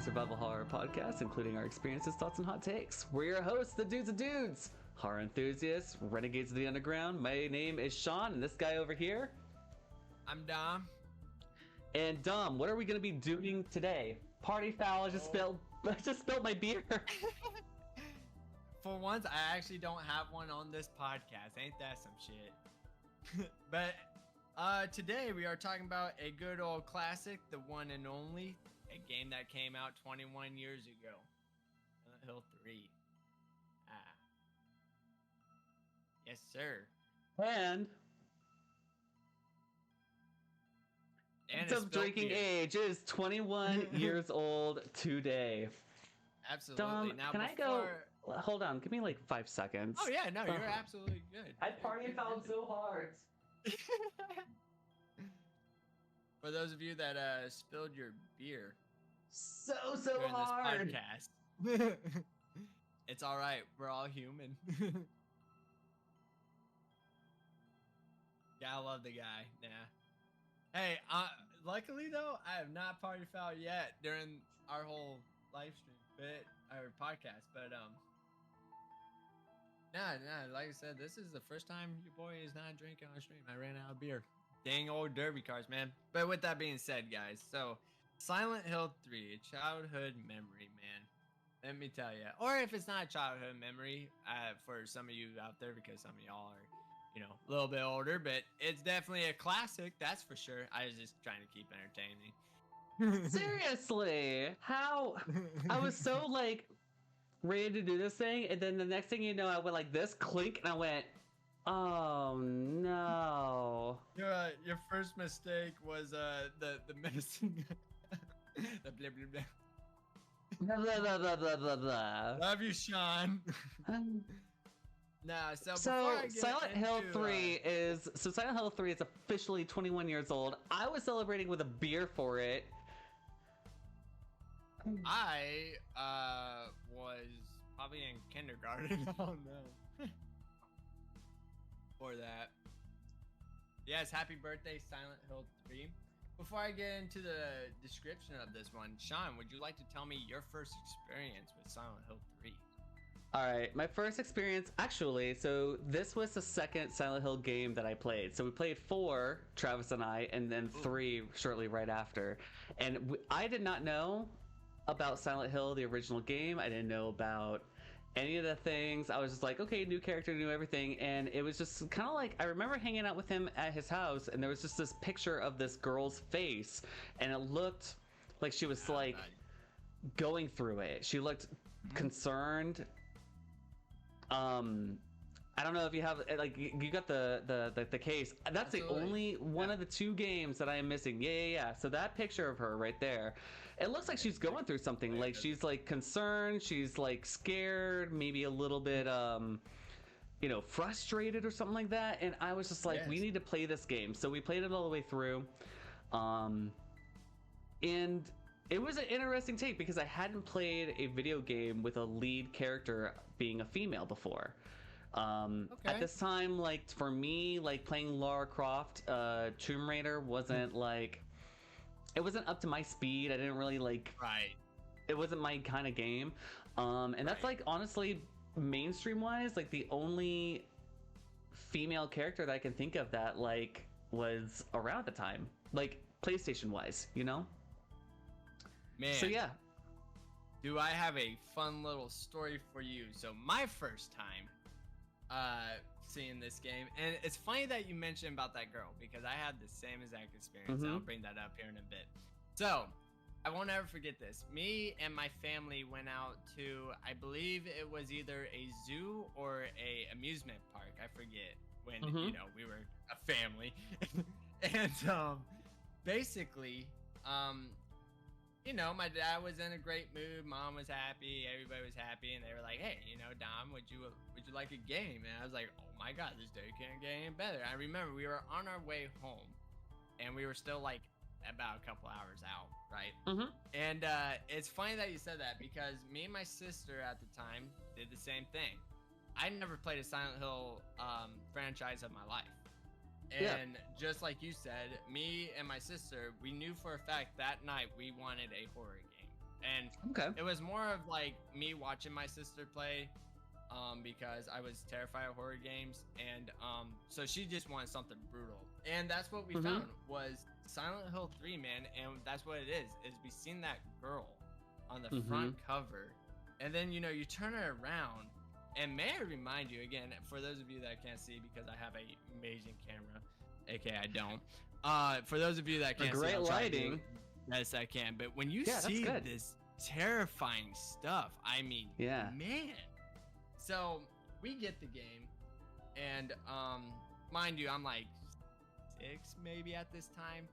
survival horror podcast, including our experiences, thoughts, and hot takes. We're your hosts, the Dudes of Dudes, horror enthusiasts, renegades of the underground. My name is Sean, and this guy over here. I'm Dom. And Dom, what are we going to be doing today? Party foul! I just spilled my beer. For once, I actually don't have one on this podcast. Ain't that some shit? But today we are talking about a good old classic, the one and only, a game that came out 21 years ago. Silent Hill 3. Yes, sir. And its drinking age is 21 years old today. Absolutely. Dom, now, can I go? Hold on, give me like 5 seconds. Oh yeah, no, you're absolutely good. I party fouled so hard. For those of you that spilled your beer so during hard. This podcast, it's all right. We're all human. Yeah, I love the guy. Yeah. Hey, luckily though, I have not party fouled yet during our whole live stream bit or podcast. But nah. Like I said, this is the first time your boy is not drinking on stream. I ran out of beer. Dang old derby cars, man. But with that being said, guys, so Silent Hill 3, a childhood memory, man. Let me tell you. Or if it's not a childhood memory, for some of you out there, because some of y'all are, a little bit older, but it's definitely a classic, that's for sure. I was just trying to keep entertaining. Seriously, how? I was so ready to do this thing, and then the next thing you know, I went like this, clink, and I went, oh no. Your first mistake was the medicine. The blah blah blah. Blah, blah, blah, blah, blah, blah. Love you, Sean. Nah, so Silent Hill 3 is officially 21 years old. I was celebrating with a beer for it. I was probably in kindergarten. Oh no. For that. Yes, happy birthday, Silent Hill 3. Before I get into the description of this one, Sean, would you like to tell me your first experience with Silent Hill 3? All right, my first experience, actually, so this was the second Silent Hill game that I played. So we played 4, Travis and I, and then 3 shortly right after. And I did not know about Silent Hill, the original game. I didn't know about any of the things. I was just like, okay, new character, new everything. And it was just kind of like, I remember hanging out with him at his house, and there was just this picture of this girl's face, and it looked like she was going through it. She looked concerned. I don't know if you have you got the case. That's Absolutely. The only one of the 2 games that I am missing. Yeah. So that picture of her right there, it looks like she's going through something. Like she's concerned, she's scared, maybe a little bit frustrated or something like that. And I was just like, yes, we need to play this game. So we played it all the way through. And it was an interesting take because I hadn't played a video game with a lead character being a female before. At this time, for me, playing Lara Croft, Tomb Raider wasn't it wasn't up to my speed. I didn't really Right. It wasn't my kind of game. And that's honestly, mainstream wise, the only female character that I can think of that was around at the time, PlayStation wise, Man, so yeah. Do I have a fun little story for you? So my first time seeing this game, and it's funny that you mentioned about that girl because I had the same exact experience. I'll bring that up here in a bit. So I won't ever forget this. Me and my family went out to, I believe it was either a zoo or a amusement park. I forget when we were a family. And basically my dad was in a great mood, mom was happy, everybody was happy, and they were like, hey, Dom, would you like a game? And I was like, oh my god, this day can't get any better. I remember we were on our way home, and we were still about a couple hours out, right? And it's funny that you said that because me and my sister at the time did the same thing. I never played a Silent Hill franchise of my life. And just like you said, me and my sister, we knew for a fact that night we wanted a horror game. And Okay. it was more of like me watching my sister play, because I was terrified of horror games, and so she just wanted something brutal, and that's what we found was Silent Hill 3, man, and that's what it is we seen that girl on the front cover, and then you turn her around, and may I remind you again, for those of you that can't see because I have a amazing camera, aka I don't. For those of you that can't see, great I'll try to do lighting. Yes, I can. But when you Yeah, that's see good. this terrifying stuff, I mean, Yeah. man. So we get the game, and mind you, I'm like 6 maybe at this time.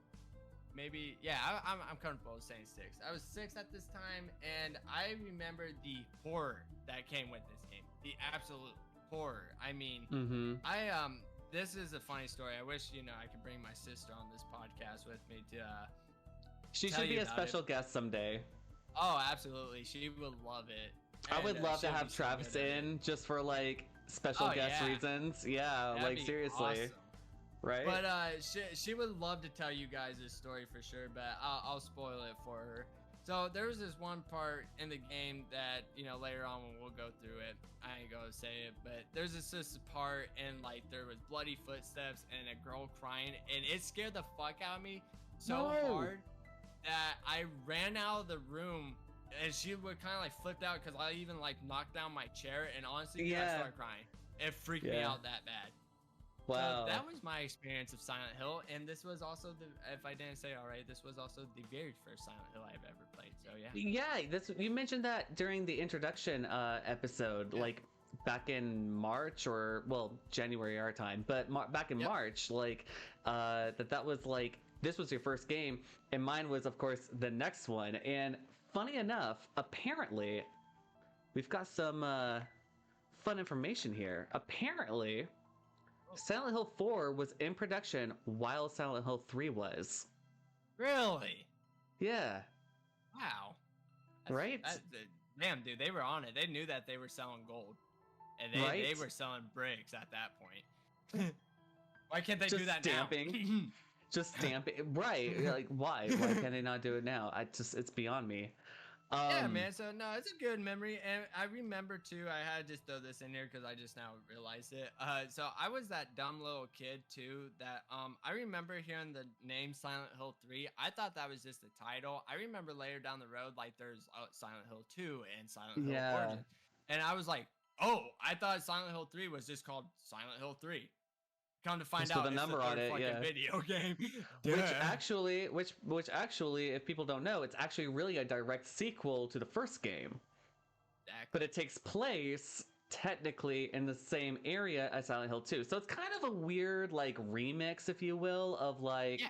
Maybe, yeah, I'm comfortable saying 6. I was 6 at this time, and I remember the horror that came with this game. The absolute horror. I mean, this is a funny story. I wish I could bring my sister on this podcast with me to. She tell should be you a about special it. guest someday. Oh, absolutely. She would love it. I would And, love to she'll have be so Travis good at it. in just for like special Oh, guest yeah. reasons. Yeah, That'd like be seriously, awesome. right? But she would love to tell you guys this story for sure, but I'll spoil it for her. So there was this one part in the game that later on when we'll go through it, I ain't gonna say it, but there's this part and like there was bloody footsteps and a girl crying, and it scared the fuck out of me so No. hard that I ran out of the room. And she would kind of like flipped out because I even like knocked down my chair, and honestly, dude, I Yeah. started crying. It freaked me Yeah. out that bad. Wow. So that was my experience of Silent Hill, and this was also if I didn't say it already, this was also the very first Silent Hill I've ever played. So yeah. Yeah, you mentioned that during the introduction episode, Yeah. like back in March or January our time, but back in Yep. March, like that was like this was your first game, and mine was of course the next one. And funny enough, apparently, we've got some fun information here. Apparently, Silent Hill 4 was in production while Silent Hill 3 was. Really? Yeah. Wow. Right? Damn, dude, they were on it. They knew that they were selling gold, and they Right? were selling bricks at that point. Why can't they do Just that stamping. now? Just stamp it, right? Like, why? Why can they not do it now? It's beyond me. Yeah, man. So no, it's a good memory, and I remember too. I had to just throw this in here because I just now realized it. So I was that dumb little kid too. That I remember hearing the name Silent Hill 3. I thought that was just the title. I remember later down the road, like there's Silent Hill 2 and Silent Hill Yeah. Origins, and I was like, oh, I thought Silent Hill 3 was just called Silent Hill 3. Come to find Just with out, a it's number the on third it, fucking yeah. video game. Which Duh. actually, if people don't know, it's actually really a direct sequel to the first game, but it takes place technically in the same area as Silent Hill 2. So it's kind of a weird like remix, if you will, of like. Yeah.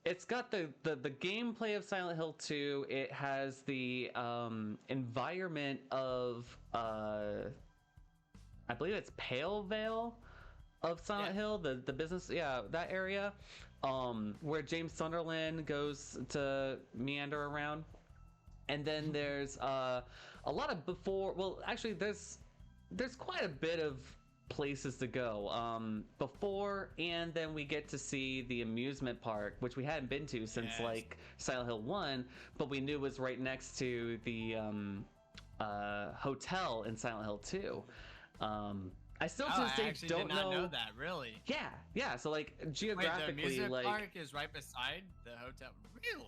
It's got the gameplay of Silent Hill 2. It has the environment of I believe it's Pale Vale of Silent Hill, the business, that area, where James Sunderland goes to meander around. And then there's a lot of there's quite a bit of places to go before, and then we get to see the amusement park, which we hadn't been to since Yes. like Silent Hill 1, but we knew was right next to the hotel in Silent Hill 2. I still to Oh, this I day actually don't did not know that. Really? Yeah, so like Wait, the geographically, amusement like park is right beside the hotel. Really?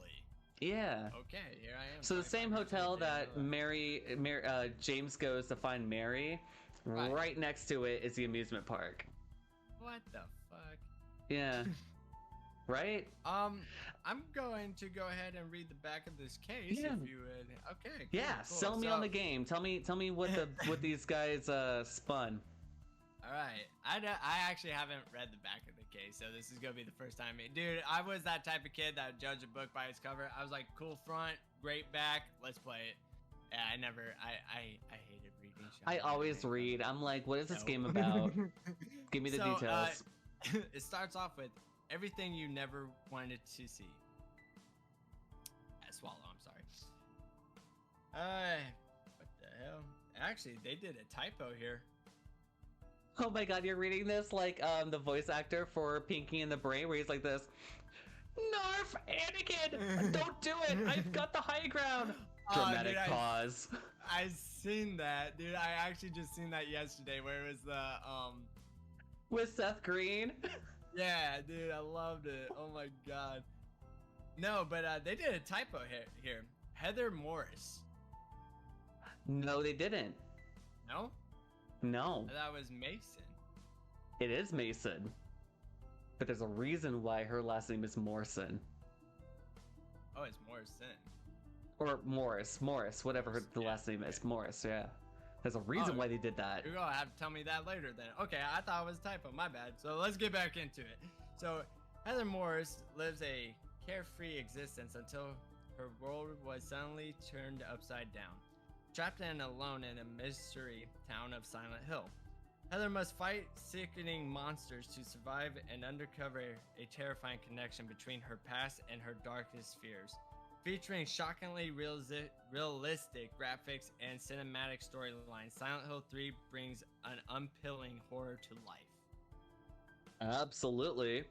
yeah. Okay, here I am. So the 25 same years hotel old, didn't that know that. James goes to find Mary, Right. right next to it is the amusement park. What the fuck? Yeah. Right? I'm going to go ahead and read the back of this case Yeah. if you would. Okay. Cool, Yeah, cool. sell me on So- the game. Tell me what what these guys spun. All right, I actually haven't read the back of the case, so this is gonna be the first time. Dude, I was that type of kid that would judge a book by its cover. I was like, cool front, great back, let's play it. Yeah, I hated reading. Sean. I always hated read. I'm like, what is this No. game about? Give me the So, details. it starts off with everything you never wanted to see. Swallow, I'm sorry. What the hell? Actually, they did a typo here. Oh my god, you're reading this like the voice actor for Pinky and the Brain, where he's like this. Narf, Anakin! Don't do it! I've got the high ground! Dramatic dude, pause. I seen that, dude. I actually just seen that yesterday, where it was the With Seth Green. Yeah, dude, I loved it. Oh my god. No, but they did a typo here. Heather Morris. No, they didn't. No? No, That was Mason. it is Mason. But there's a reason why her last name is Morrison. Oh, it's Morrison. Or Morris, whatever the last name is. Morris, yeah. There's a reason why they did that. You're gonna have to tell me that later then. Okay, I thought it was a typo, my bad. So let's get back into it. So Heather Morris lives a carefree existence until her world was suddenly turned upside down. Trapped and alone in a mystery town of Silent Hill, Heather must fight sickening monsters to survive and uncover a terrifying connection between her past and her darkest fears. Featuring shockingly realistic graphics and cinematic storylines, Silent Hill 3 brings an unpilling horror to life. Absolutely.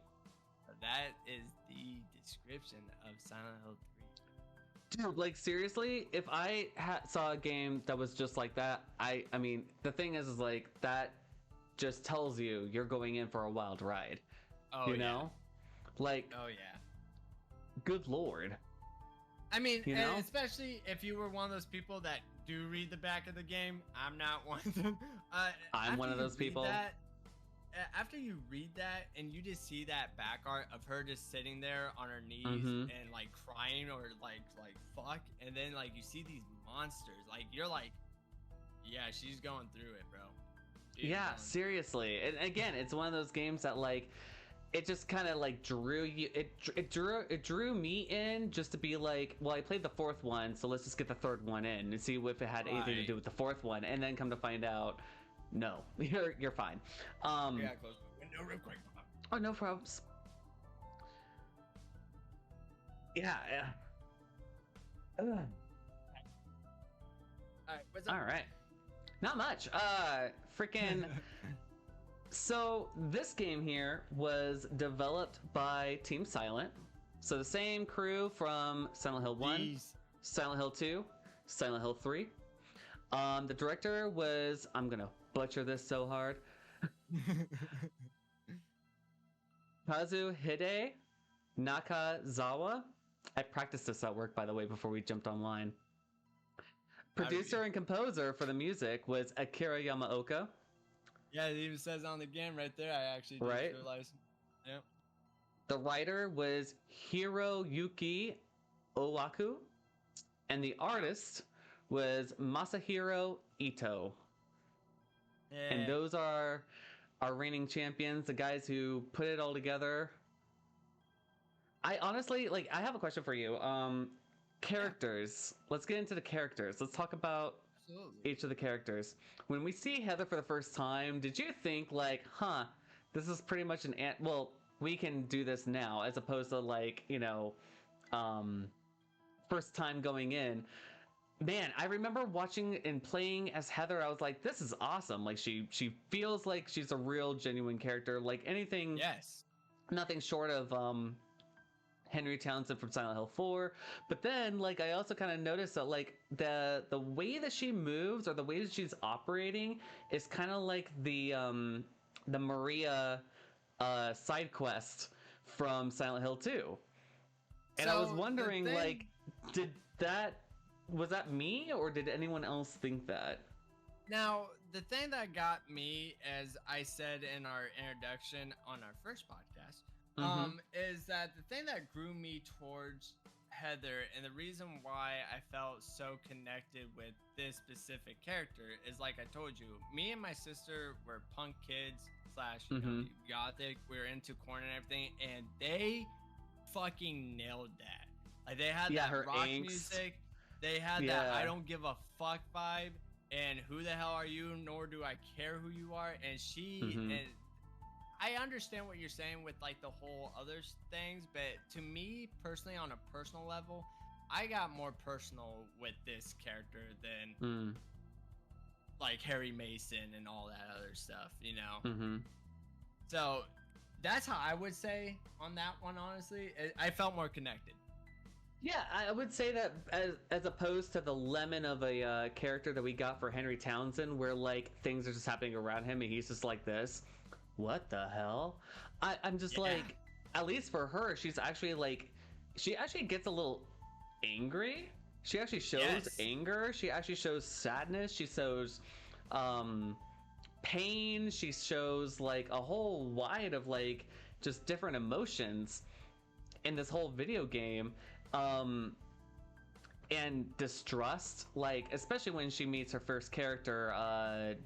That is the description of Silent Hill 3. Dude, like seriously, if I saw a game that was just like that, I mean, the thing is like that just tells you you're going in for a wild ride. Oh, you know? Like, oh yeah. good lord. I mean, You know? especially if you were one of those people that do read the back of the game. I'm not one of them. I'm one of those people. After you read that and you just see that back art of her just sitting there on her knees Mhm. and like crying or like fuck, and then like you see these monsters, like you're like, yeah, she's going through it, bro. She's Yeah, going seriously. And again, it's one of those games that like it just kind of like drew you it drew me in just to be like, well, I played the fourth one, so let's just get the third one in and see if it had anything to Right. do with the fourth one, and then come to find out, no, you're fine. Yeah, close the window real quick. Oh, no problems. Yeah. Ugh. All right, what's up? All right. Not much. Freaking. So this game here was developed by Team Silent. So the same crew from Silent Hill 1, Jeez. Silent Hill 2, Silent Hill 3. The director was, I'm gonna butcher this so hard, Kazuhide Nakazawa. I practiced this at work, by the way, before we jumped online. Producer and composer for the music was Akira Yamaoka. Yeah, it even says on the game right there. I actually didn't Right. realize. Yep. The writer was Hiroyuki Owaku, and the artist was Masahiro Ito. Yeah. And those are our reigning champions, the guys who put it all together. I honestly, like, I have a question for you. Characters. Let's get into the characters. Let's talk about Absolutely. each of the characters. When we see Heather for the first time, did you think like, this is pretty much well, we can do this now, as opposed to like, first time going in. Man, I remember watching and playing as Heather. I was like, this is awesome. Like she feels like she's a real genuine character. Like anything, Yes. nothing short of Henry Townsend from Silent Hill 4. But then like I also kind of noticed that like the way that she moves or the way that she's operating is kind of like the Maria side quest from Silent Hill 2. And I was So, the wondering thing- like, was that me or did anyone else think that? Now, the thing that got me, as I said in our introduction on our first podcast, is that the thing that grew me towards Heather and the reason why I felt so connected with this specific character is, like I told you, me and my sister were punk kids / gothic. We were into corn and everything, and they fucking nailed that. Like they had that her rock angst. music. They had that I don't give a fuck vibe, and who the hell are you, nor do I care who you are. And she, and I understand what you're saying with like the whole other things, but to me personally, on a personal level, I got more personal with this character than like Harry Mason and all that other stuff, So that's how I would say on that one, honestly. I felt more connected. Yeah, I would say that as opposed to the lemon of a character that we got for Henry Townsend, where like things are just happening around him and he's just like this. What the hell? I'm just Yeah. like, at least for her, she's actually like, she actually gets a little angry. She actually shows Yes. anger. She actually shows sadness. She shows um, pain. She shows like a whole wide of like just different emotions in this whole video game. Um, and distrust, like especially when she meets her first character,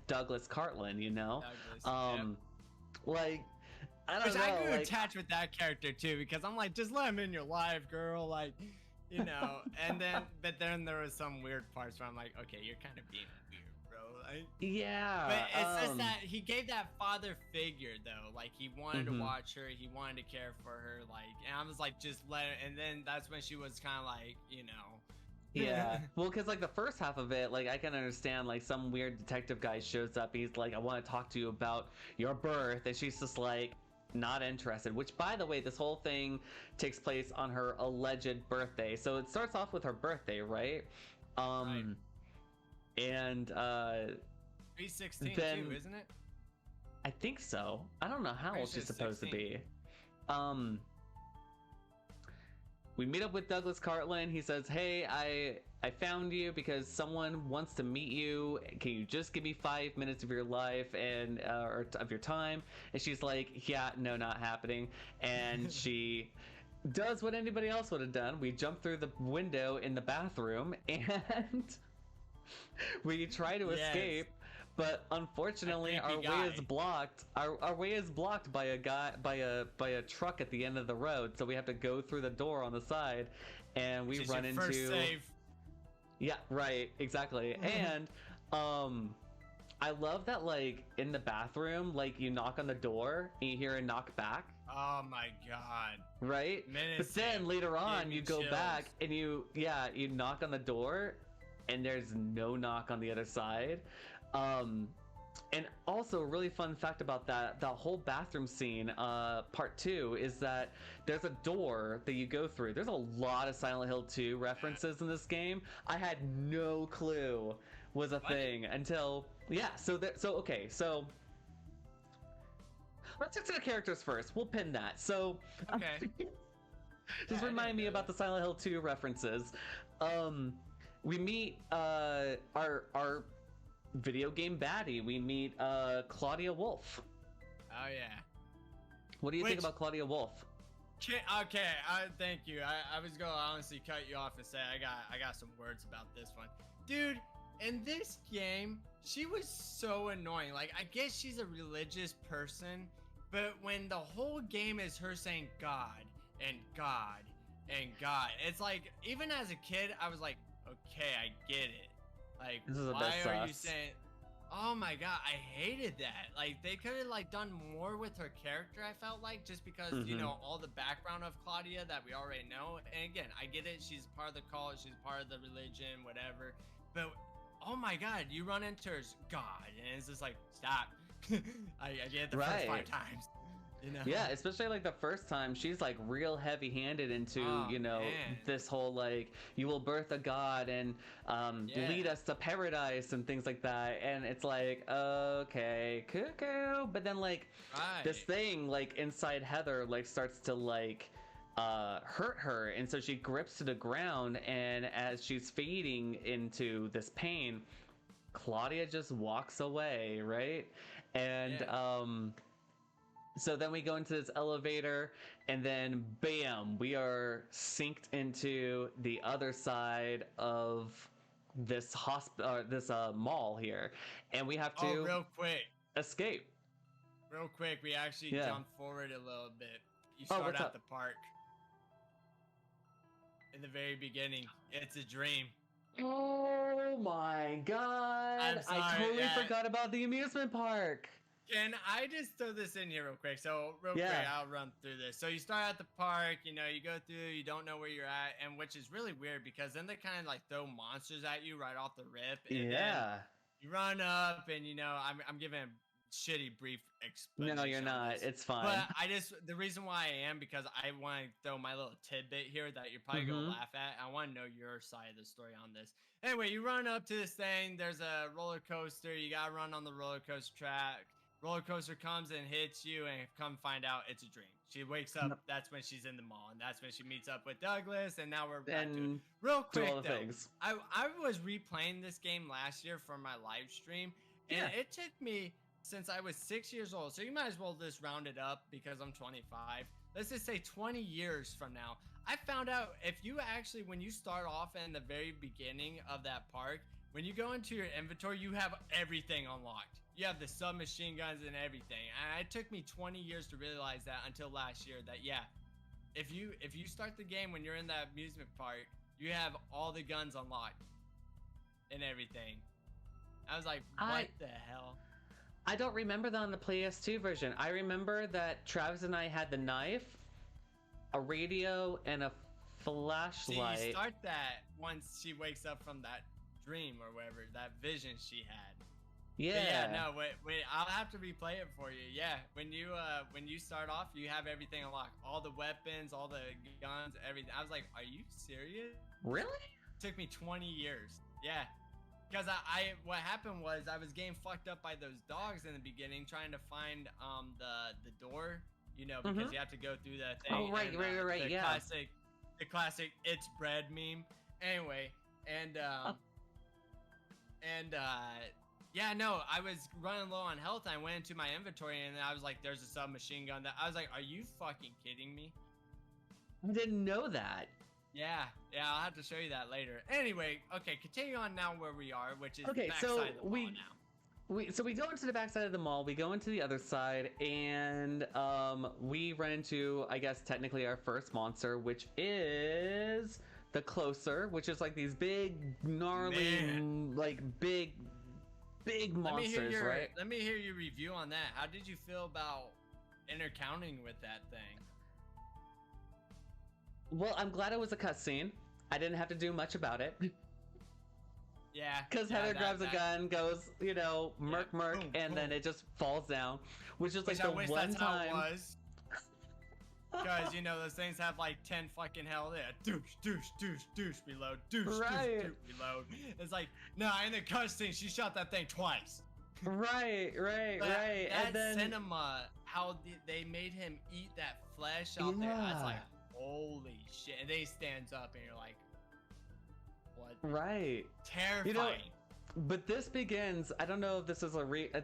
Douglas Cartland, you know, Douglas. um, like I don't Which know, I grew like attached with that character too, because I'm like, just let him in your life, girl. Like, and then, but then there was some weird parts where I'm like, okay, you're kind of being weird, bro. Like, yeah, but it's just that he gave that father figure though. Like he wanted to Mhm. watch her, he wanted to care for her. Like, and I was like, just let her. And then that's when she was kind of like, Yeah, well, because like the first half of it, like I can understand, like some weird detective guy shows up. He's like, "I want to talk to you about your birth," and she's just like, not interested. Which, by the way, this whole thing takes place on her alleged birthday. So it starts off with her birthday, right? Right. And 316 then too, isn't it? I think so. I don't know how Pretty old sure she's it's supposed to 16. be. Um, we meet up with Douglas Cartland. He says, "Hey, I found you because someone wants to meet you. Can you just give me 5 minutes of your life and or of your time?" And she's like, "Yeah, no, not happening." And she does what anybody else would have done. We jump through the window in the bathroom and we try to Yes. escape. But unfortunately, A our creepy way guy. is blocked. Our way is blocked by a guy by a truck at the end of the road. So we have to go through the door on the side, and we Which is run your into first save. yeah, right, exactly. And I love that like in the bathroom, like you knock on the door and you hear a knock back, Oh my god. right? But then Menacing. later Gave on, me you go chills. back and you knock on the door, and there's no knock on the other side. Um, and also a really fun fact about that whole bathroom scene, part two, is that there's a door that you go through. There's a lot of Silent Hill 2 references in this game. I had no clue was a What? thing until okay, so let's get to the characters first. We'll pin that. So Okay. just Yeah, I remind didn't me know about that. the Silent Hill 2 references. We meet our video game baddie. We meet Claudia Wolf. Oh yeah. What do you think Which- about Claudia Wolf? Okay, thank you. I was gonna honestly cut you off and say I got some words about this one. Dude, in this game, she was so annoying. Like I guess she's a religious person, but when the whole game is her saying God and God and God, it's like even as a kid, I was like, okay, I get it. Like This is a why bit are you sus. saying Oh my god, I hated that. Like they could have like done more with her character, I felt like, just because, Mhm. all the background of Claudia that we already know. And again, I get it, she's part of the cult, she's part of the religion, whatever. But oh my god, you run into her as God, and it's just like, stop. I get it the first Right. 5 times. Yeah, especially like the first time, she's like real heavy-handed into Oh, man. this whole like you will birth a god and lead Yeah. us to paradise and things like that, and it's like okay, cuckoo. But then like this Right. thing like inside Heather like starts to like hurt her, and so she grips to the ground, and as she's fading into this pain, Claudia just walks away, right? And Yeah. so then we go into this elevator, and then bam, we are synced into the other side of this this mall here, and we have Oh, to escape. real quick, we actually Yeah. jump forward a little bit. You Oh, start what's at up? the park. In the very beginning, it's a dream. Oh my god! I'm I sorry, totally yeah. forgot about the amusement park. Can I just throw this in here real quick? So real Yeah. quick, I'll run through this. So you start at the park, you go through, you don't know where you're at, and which is really weird because then they kind of like throw monsters at you right off the rip. And then Yeah. you run up, and I'm giving shitty brief explanation. No, you're on not. this. It's fine. But the reason why I am, because I want to throw my little tidbit here that you're probably gonna laugh at. I want to know your side of the story on this. Anyway, you run up to this thing. There's a roller coaster. You gotta run on the roller coaster track. Roller coaster comes and hits you, and come find out it's a dream. She wakes up. That's when she's in the mall, and that's when she meets up with Douglas. And now we're back to it. Real quick all the though, things. I was replaying this game last year for my live stream, and it took me since I was 6 years old. So you might as well just round it up because I'm 25. Let's just say 20 years from now. I found out if you actually, when you start off in the very beginning of that park, when you go into your inventory, you have everything unlocked. You have the submachine guns and everything. And it took me 20 years to realize that until last year that, yeah, if you start the game when you're in that amusement park, you have all the guns unlocked and everything. I was like, what the hell? I don't remember that on the PS2 version. I remember that Travis and I had the knife, a radio, and a flashlight. See, you start that once she wakes up from that dream or whatever, that vision she had. Yeah. But yeah, no, wait, I'll have to replay it for you. Yeah, when you start off, you have everything unlocked. All the weapons, all the guns, everything. I was like, are you serious? Really? It took me 20 years. Yeah. Because what happened was I was getting fucked up by those dogs in the beginning, trying to find the door, you know, because you have to go through that thing. Oh right, and, right, the yeah. The classic "it's bread" meme. Anyway, yeah, no, I was running low on health. I went into my inventory and I was like, "There's a submachine gun." That I was like, "Are you fucking kidding me?" I didn't know that. Yeah, I'll have to show you that later. Anyway, okay, continue on now where we are, which is Okay, the back so side of the mall now. So we go into the backside of the mall, we go into the other side, and we run into, I guess, technically our first monster, which is the Closer, which is like these big, gnarly, like big monsters, right? Let me hear your review on that. How did you feel about encountering with that thing? Well, I'm glad it was a cutscene. I didn't have to do much about it. Yeah. Because Heather grabs a gun, goes, you know, merc, boom, and then it just falls down, which is like the one that's time. How it was. Guys, you know those things have like 10 fucking health. Yeah, douche, reload, douche, reload. It's like, nah, in the cutscene, she shot that thing twice. Right. That and then cinema, how they made him eat that flesh out there. I was like, holy shit. And then he stands up and you're like, what? Right. Terrifying. You know, but this begins, I don't know if this is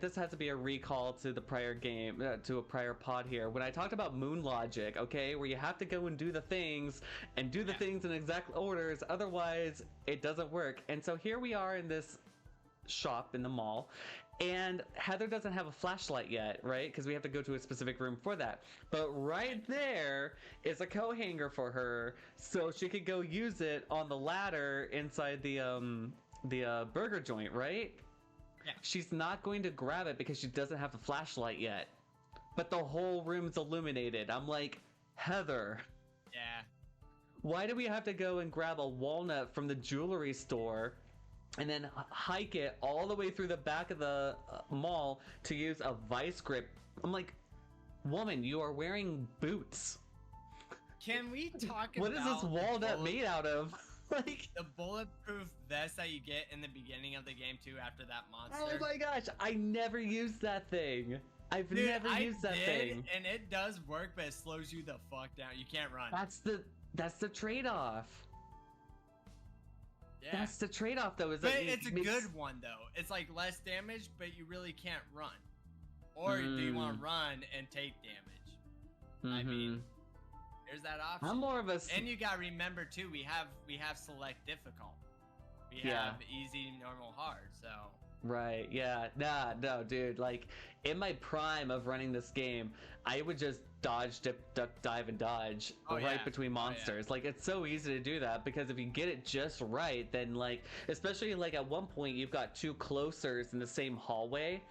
this has to be a recall to the prior game, to a prior pod here. When I talked about moon logic, okay, where you have to go and do the things and do the things in exact orders, otherwise it doesn't work. And so here we are in this shop in the mall, and Heather doesn't have a flashlight yet, right? Because we have to go to a specific room for that. But right there is a coat hanger for her, so she could go use it on the ladder inside the burger joint, right? Yeah. She's not going to grab it because she doesn't have the flashlight yet. But the whole room's illuminated. I'm like, Heather. Yeah. Why do we have to go and grab a walnut from the jewelry store and then hike it all the way through the back of the mall to use a vice grip? I'm like, woman, you are wearing boots. Can we talk what about is this walnut made out of? Like the bulletproof vest that you get in the beginning of the game too after that monster? Oh my gosh, I never used that thing. I've never used that thing. And it does work, but it slows you the fuck down. You can't run. That's the trade-off. Yeah. That's the trade-off, though. It's a good one, though. It's like less damage, but you really can't run. Or do you want to run and take damage? I mean, there's that option. I'm more of a. And you gotta remember too, we have select difficult. We have easy, normal, hard. So. Right. Yeah. No, dude. Like in my prime of running this game, I would just dodge, dip, duck, dive, and dodge between monsters. Like it's so easy to do that because if you get it just right, then like, especially like at one point you've got two closers in the same hallway,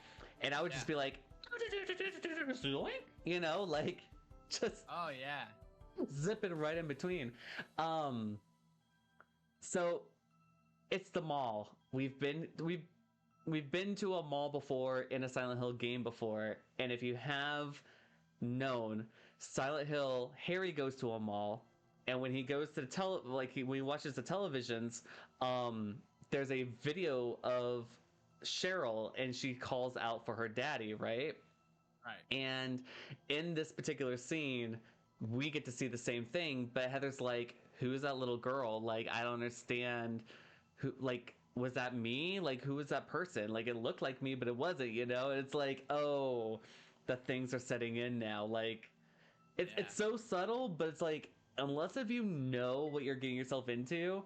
and I would just be like, you know, like just. Oh yeah. Zipping right in between. So it's the mall. We've we've been to a mall before in a Silent Hill game before, and if you have known Silent Hill, Harry goes to a mall, and when he goes to the when he watches the televisions, there's a video of Cheryl, and she calls out for her daddy, right? Right. And in this particular scene, we get to see the same thing, but Heather's like, "Who's that little girl? Like, I don't understand. Who? Like, was that me? Like, who was that person? Like, it looked like me, but it wasn't. You know?" And it's like, oh, the things are setting in now. Like, it's so subtle, but it's like, unless if you know what you're getting yourself into,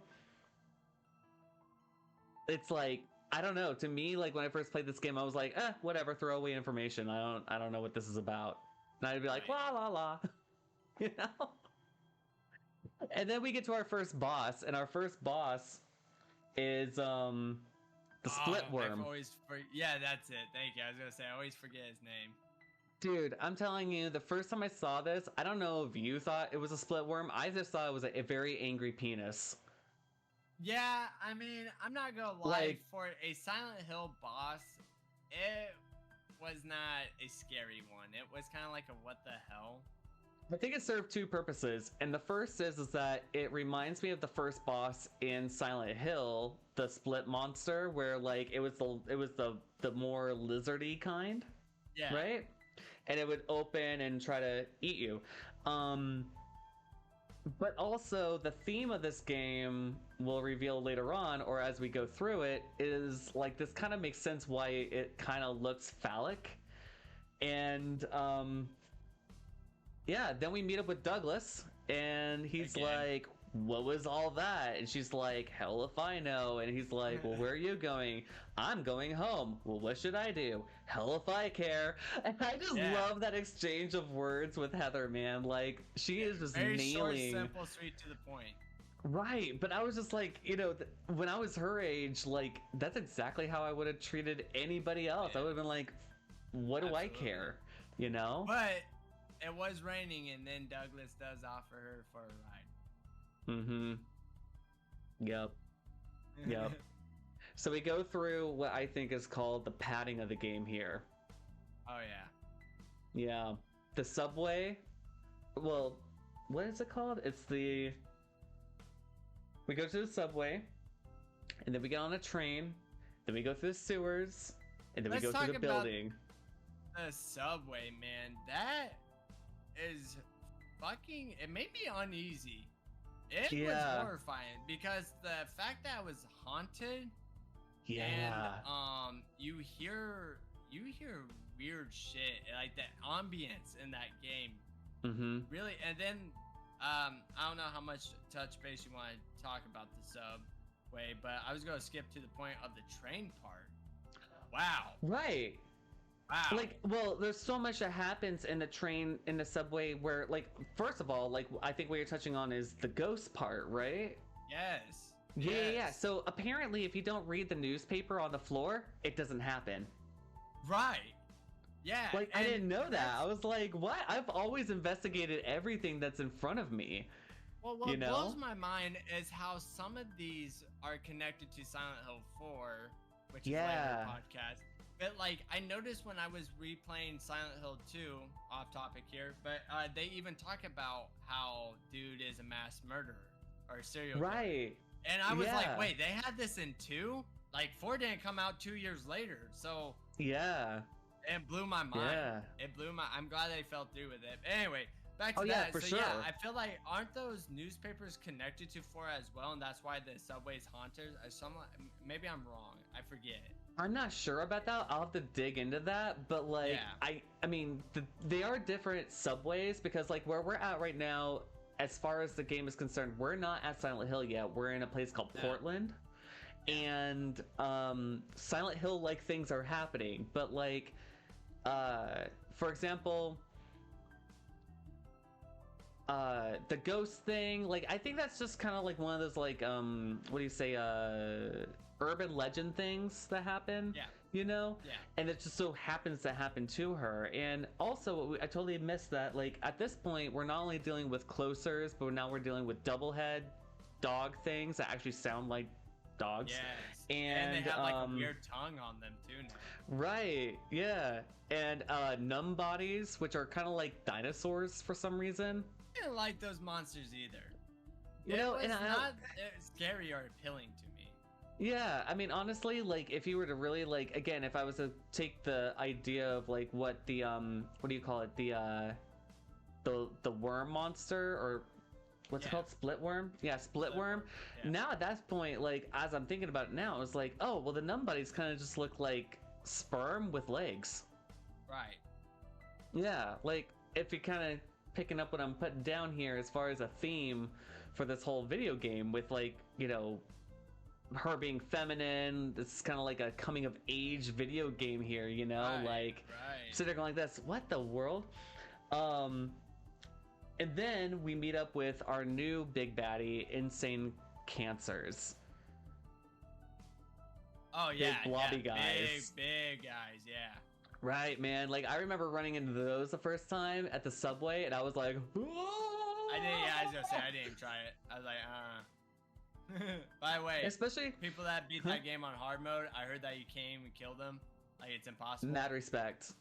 it's like, I don't know. To me, like when I first played this game, I was like, whatever, throwaway information. I don't know what this is about. And I'd be like, la la la, you know. And then we get to our first boss, and our first boss is the split worm. Yeah, that's it. Thank you. I was gonna say I always forget his name. Dude, I'm telling you, the first time I saw this, I don't know if you thought it was a split worm. I just thought it was a very angry penis. Yeah, I mean, I'm not gonna lie. Like, for a Silent Hill boss, it was not a scary one. It was kind of like a what the hell. I think it served two purposes, and the first is that it reminds me of the first boss in Silent Hill, the split monster, where like it was the more lizardy kind, Yeah. right? And it would open and try to eat you. But also the theme of this game will reveal later on, or as we go through it, is like this kind of makes sense why it kind of looks phallic, and yeah, then we meet up with Douglas, and he's like, "What was all that?" And she's like, "Hell if I know." And he's like, "Well, where are you going?" "I'm going home." "Well, what should I do?" "Hell if I care." And I just love that exchange of words with Heather, man. Like, she is just very nailing. Short, simple, sweet to the point. Right, but I was just like, you know, when I was her age, like, that's exactly how I would have treated anybody else. I would have been like, what do I care? You know? But it was raining, and then Douglas does offer her for a ride. Mm-hmm. Yep. Yep. So we go through what I think is called the padding of the game here. Oh, yeah. Yeah. The subway. Well, what is it called? It's the... We go to the subway, and then we get on a train, then we go through the sewers, and then we go through the building. The subway, man. That is fucking... It made me uneasy. It was horrifying, because the fact that it was haunted... Yeah. And you hear weird shit, like the ambience in that game. Mm-hmm. Really, and then I don't know how much touch base you want to talk about the subway, but I was gonna skip to the point of the train part. Wow. Right. Wow. Like, well, there's so much that happens in the train, in the subway, where, like, first of all, like, I think what you're touching on is the ghost part, right? Yes. Yeah. So apparently, if you don't read the newspaper on the floor, it doesn't happen. Right. Yeah. Like, I didn't know that. I was like, what? I've always investigated everything that's in front of me. Well, what blows my mind is how some of these are connected to Silent Hill 4, which is later podcast. But, like, I noticed when I was replaying Silent Hill 2, off topic here, but they even talk about how dude is a mass murderer or serial killer. Right. And I was like, wait, they had this in 2? Like, 4 didn't come out 2 years later, so... Yeah. It blew my mind. Yeah. It blew my... I'm glad they fell through with it. But anyway, back to that. Yeah, for sure. Yeah, I feel like, aren't those newspapers connected to 4 as well, and that's why the subway's haunted? Maybe I'm wrong. I forget. I'm not sure about that. I'll have to dig into that, but like, I mean, they are different subways, because like where we're at right now, as far as the game is concerned, we're not at Silent Hill yet. We're in a place called Portland, and Silent Hill like things are happening, but like, for example, the ghost thing, like I think that's just kind of like one of those like what do you say, urban legend things that happen, you know? And it just so happens to happen to her. And also, I totally missed that, like, at this point, we're not only dealing with closers, but now we're dealing with double head dog things that actually sound like dogs. Yes. And they have like a weird tongue on them too now. right, yeah. And numb bodies, which are kind of like dinosaurs for some reason. I didn't like those monsters either. You know, it and was I not scary or appealing to me. yeah, I mean honestly, like if you were to really like again, if I was to take the idea of like what the what do you call it? The worm monster or what's it Yeah. called? Split worm? Yeah, split worm. Yeah. Now at that point, like as I'm thinking about it now, it's like, oh well the numb bodies kind of just look like sperm with legs. Right. Yeah, like if you're kind of picking up what I'm putting down here as far as a theme for this whole video game with like, you know, her being feminine, it's kind of like a coming of age video game here, you know, Right, like right. sitting there going like this, what the world? And then we meet up with our new big baddie, Insane Cancers. Oh yeah, blobby yeah. guys. Big guys, yeah. Right, man. Like I remember running into those the first time at the subway, and I was like, I was gonna say I didn't even try it. I was like, By the way, especially people that beat that game on hard mode, I heard that you came and killed them. Like it's impossible. mad respect.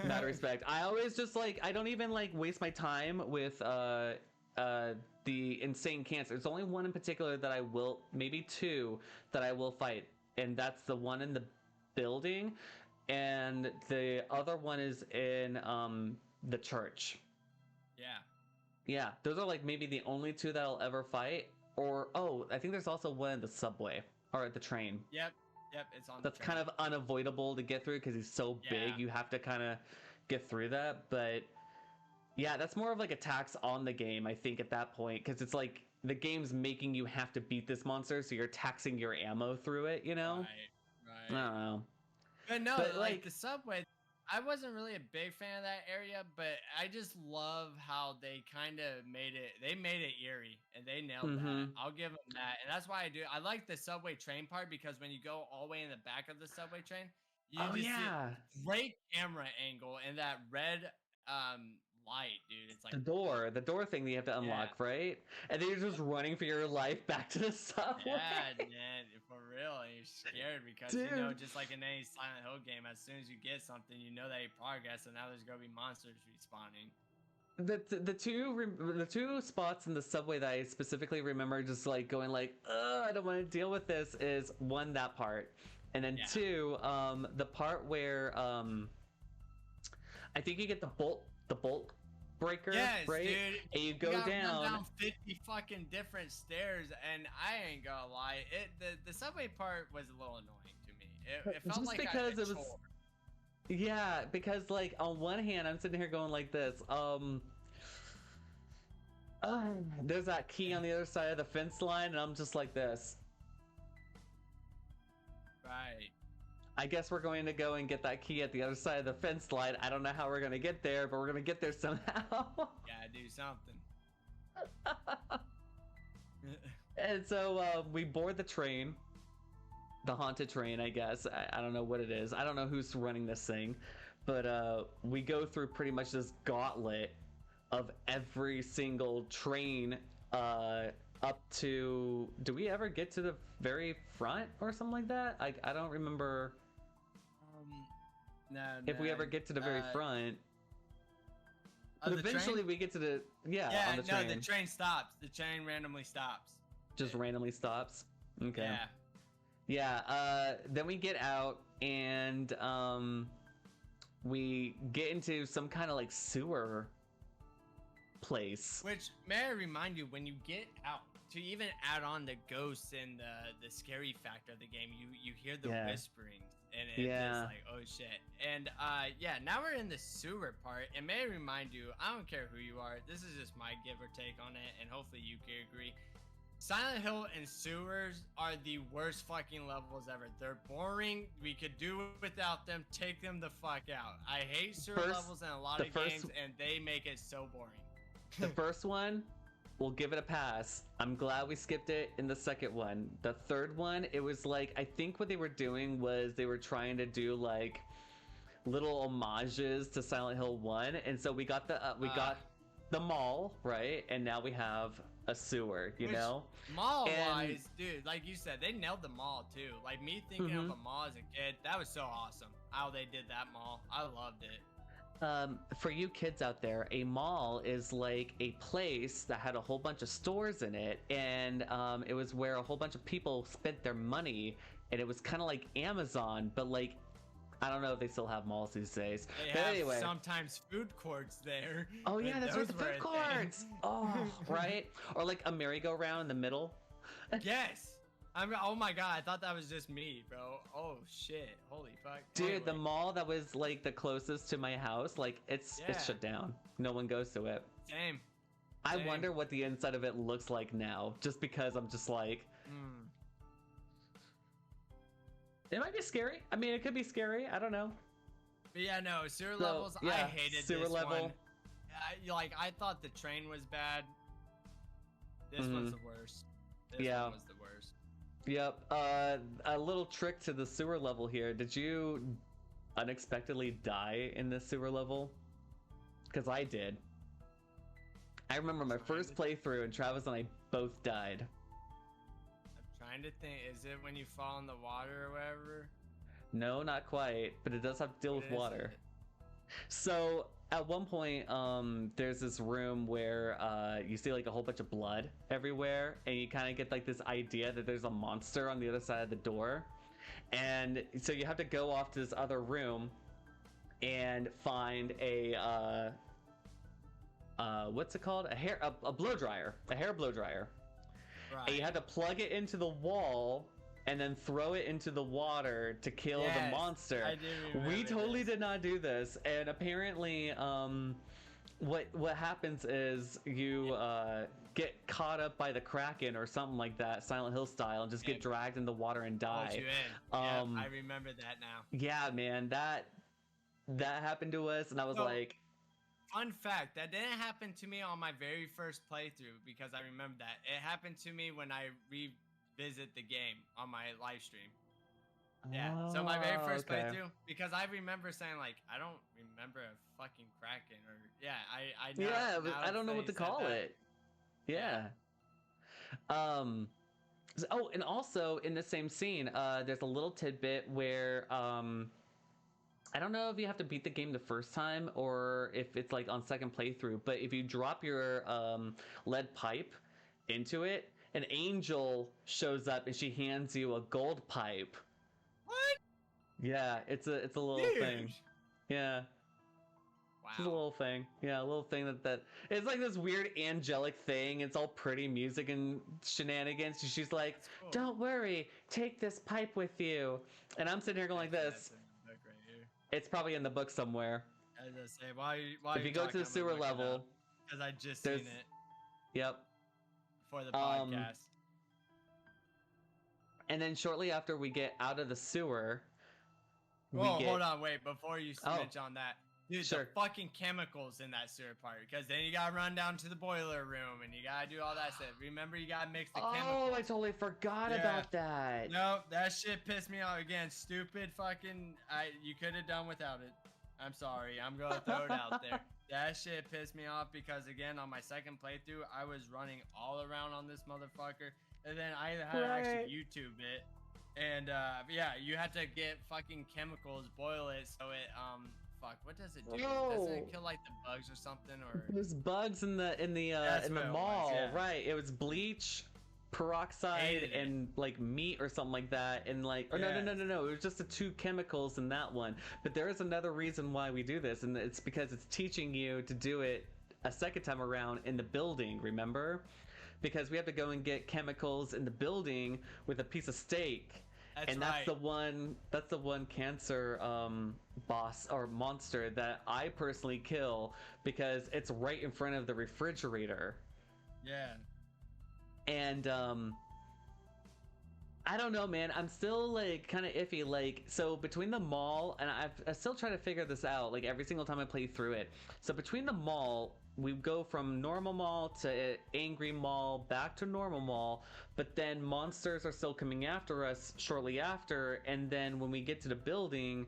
Mad respect. I always just like I don't even like waste my time with the Insane Cancer. There's only one in particular that I will, maybe two that I will fight, and that's the one in the building, and the other one is in the church. Yeah, those are like maybe the only two that I'll ever fight. Or oh, I think there's also one in the subway or at the train. Yep, it's on. That's the train. kind of unavoidable to get through because he's so big. You have to kind of get through that. But yeah, that's more of like a tax on the game, I think, at that point, because it's like the game's making you have to beat this monster, so you're taxing your ammo through it. You know? Right. I don't know. But no, But, like the subway, I wasn't really a big fan of that area, but I just love how they kind of made it. They made it eerie, and they nailed that. I'll give them that, and that's why I do. I like the subway train part because when you go all the way in the back of the subway train, you just see great camera angle and that red light, dude. It's like the door thing that you have to unlock, right? And then you're just running for your life back to the subway. Yeah, man, for real. And you're scared because you know, just like in any Silent Hill game, as soon as you get something, you know that you progress, and now there's gonna be monsters respawning. The two spots in the subway that I specifically remember just like going like, I don't want to deal with this is one, that part, and then two, the part where I think you get the bolt breaker, right? Dude. And you go down 50 fucking different stairs, and I ain't gonna lie, the subway part was a little annoying to me. It felt just like because it was. chore. Yeah, because like on one hand, I'm sitting here going like this. There's that key on the other side of the fence line, and I'm just like this. Right. I guess we're going to go and get that key at the other side of the fence line. I don't know how we're going to get there, but we're going to get there somehow. Gotta do something. And so we board the train. The haunted train, I guess. I don't know what it is. I don't know who's running this thing. But we go through pretty much this gauntlet of every single train up to... Do we ever get to the very front or something like that? I don't remember... No, if we ever get to the very front. But eventually train? we get to the... Yeah, on the train. No, the train stops. The train randomly stops. Just randomly stops? Okay. Yeah. Yeah, then we get out and we get into some kind of like sewer place. Which, may I remind you, when you get out, to even add on the ghosts and the scary factor of the game, you hear the whispering, and it's just like, oh shit. And now we're in the sewer part, and may I remind you, I don't care who you are, this is just my give or take on it, and hopefully you can agree. Silent Hill and sewers are the worst fucking levels ever. They're boring. We could do without them. Take them the fuck out. I hate sewer levels in a lot of games, and they make it so boring. The first one, we'll give it a pass. I'm glad we skipped it in the second one. The third one, it was like, I think what they were doing was they were trying to do like little homages to Silent Hill 1. And so we got the mall, right? And now we have a sewer, you Which, know? mall And wise, dude, like you said, they nailed the mall too. Like me thinking of mhm. a mall as a kid, that was so awesome. How they did that mall, I loved it. For you kids out there, a mall is like a place that had a whole bunch of stores in it, and it was where a whole bunch of people spent their money, and it was kind of like Amazon, but like I don't know if they still have malls these days. They But have anyway, sometimes food courts there. oh yeah, and that's right, those the were food a courts. thing. Oh, right, or like a merry-go-round in the middle. Yes. Oh my god, I thought that was just me, bro. Oh shit. Holy fuck. Dude, the Anyway, mall that was like the closest to my house, like it's Yeah. shut down. No one goes to it. same. I Same. wonder what the inside of it looks like now, just because I'm just like, Mm. it might be scary. I mean, it could be scary. I don't know. But yeah, no, sewer So, levels, I yeah, hated sewer this level. one. I thought the train was bad. This one's the worst. This Yeah. one was the worst. Yep. A little trick to the sewer level here. Did you unexpectedly die in this sewer level? Because I did. I remember my first playthrough, and Travis and I both died. I'm trying to think, is it when you fall in the water or whatever? No, not quite, but it does have to deal What with is water. it? So at one point, there's this room where you see like a whole bunch of blood everywhere, and you kind of get like this idea that there's a monster on the other side of the door, and so you have to go off to this other room and find a what's it called? A blow dryer, a hair blow dryer, and you Right. have to plug it into the wall and then throw it into the water to kill the Yes, monster. I do We remember totally this. did not do this, and apparently, what happens is you get caught up by the Kraken or something like that, Silent Hill style, and just get Yeah. dragged in the water and Hold die. you in. Um, Yep, I remember that now. Yeah, man, that happened to us, and I was So- like, Fun fact, that didn't happen to me on my very first playthrough because I remember that. It happened to me when I revisit the game on my live stream. Yeah, so my very "Oh, first okay." playthrough, because I remember saying like, I don't remember a fucking Kraken or I know, Yeah, but now I don't know that what to you said call that, it. Yeah. And also in the same scene, there's a little tidbit where I don't know if you have to beat the game the first time or if it's like on second playthrough, but if you drop your lead pipe into it, an angel shows up and she hands you a gold pipe. What? Yeah, it's a little thing. Huge. Yeah. Just a Wow. little thing. Yeah, a little thing that it's like this weird angelic thing. It's all pretty music and shenanigans. She's like, That's cool. "Don't worry, take this pipe with you." And I'm sitting here going like Actually, this. that's in the book right here. It's probably in the book somewhere. As I say, why If you go to the sewer level, because I just there's- seen it yep. for the Um, podcast. And then shortly after we get out of the sewer, we Whoa, get hold on, wait, before you Oh. switch on that. Dude, Sure. the fucking chemicals in that sewer part, because then you gotta run down to the boiler room and you gotta do all that stuff. Remember, you gotta mix the Oh, chemicals. I totally forgot Yeah. about that. No, that shit pissed me off again. Stupid fucking. You could have done without it. I'm sorry. I'm gonna throw it out there. That shit pissed me off because again, on my second playthrough, I was running all around on this motherfucker, and then I had to Right. actually YouTube it, and yeah, you had to get fucking chemicals, boil it, so it fuck, what does it do? Doesn't it No. kill like the bugs or something or? There's bugs in the That's in what the it was, mall, yeah. right? It was bleach, peroxide, Hated it. and like meat or something like that, and like or Yes. no, it was just the two chemicals in that one. But there is another reason why we do this, and it's because it's teaching you to do it a second time around in the building. Remember? Because we have to go and get chemicals in the building with a piece of steak. That's And right. that's the one cancer boss or monster that I personally kill because it's right in front of the refrigerator. Yeah. And I don't know, man. I'm still like kind of iffy. Like, so between the mall and I still try to figure this out. Like every single time I play through it. So between the mall, we go from normal mall to angry mall back to normal mall, but then monsters are still coming after us shortly after. And then when we get to the building,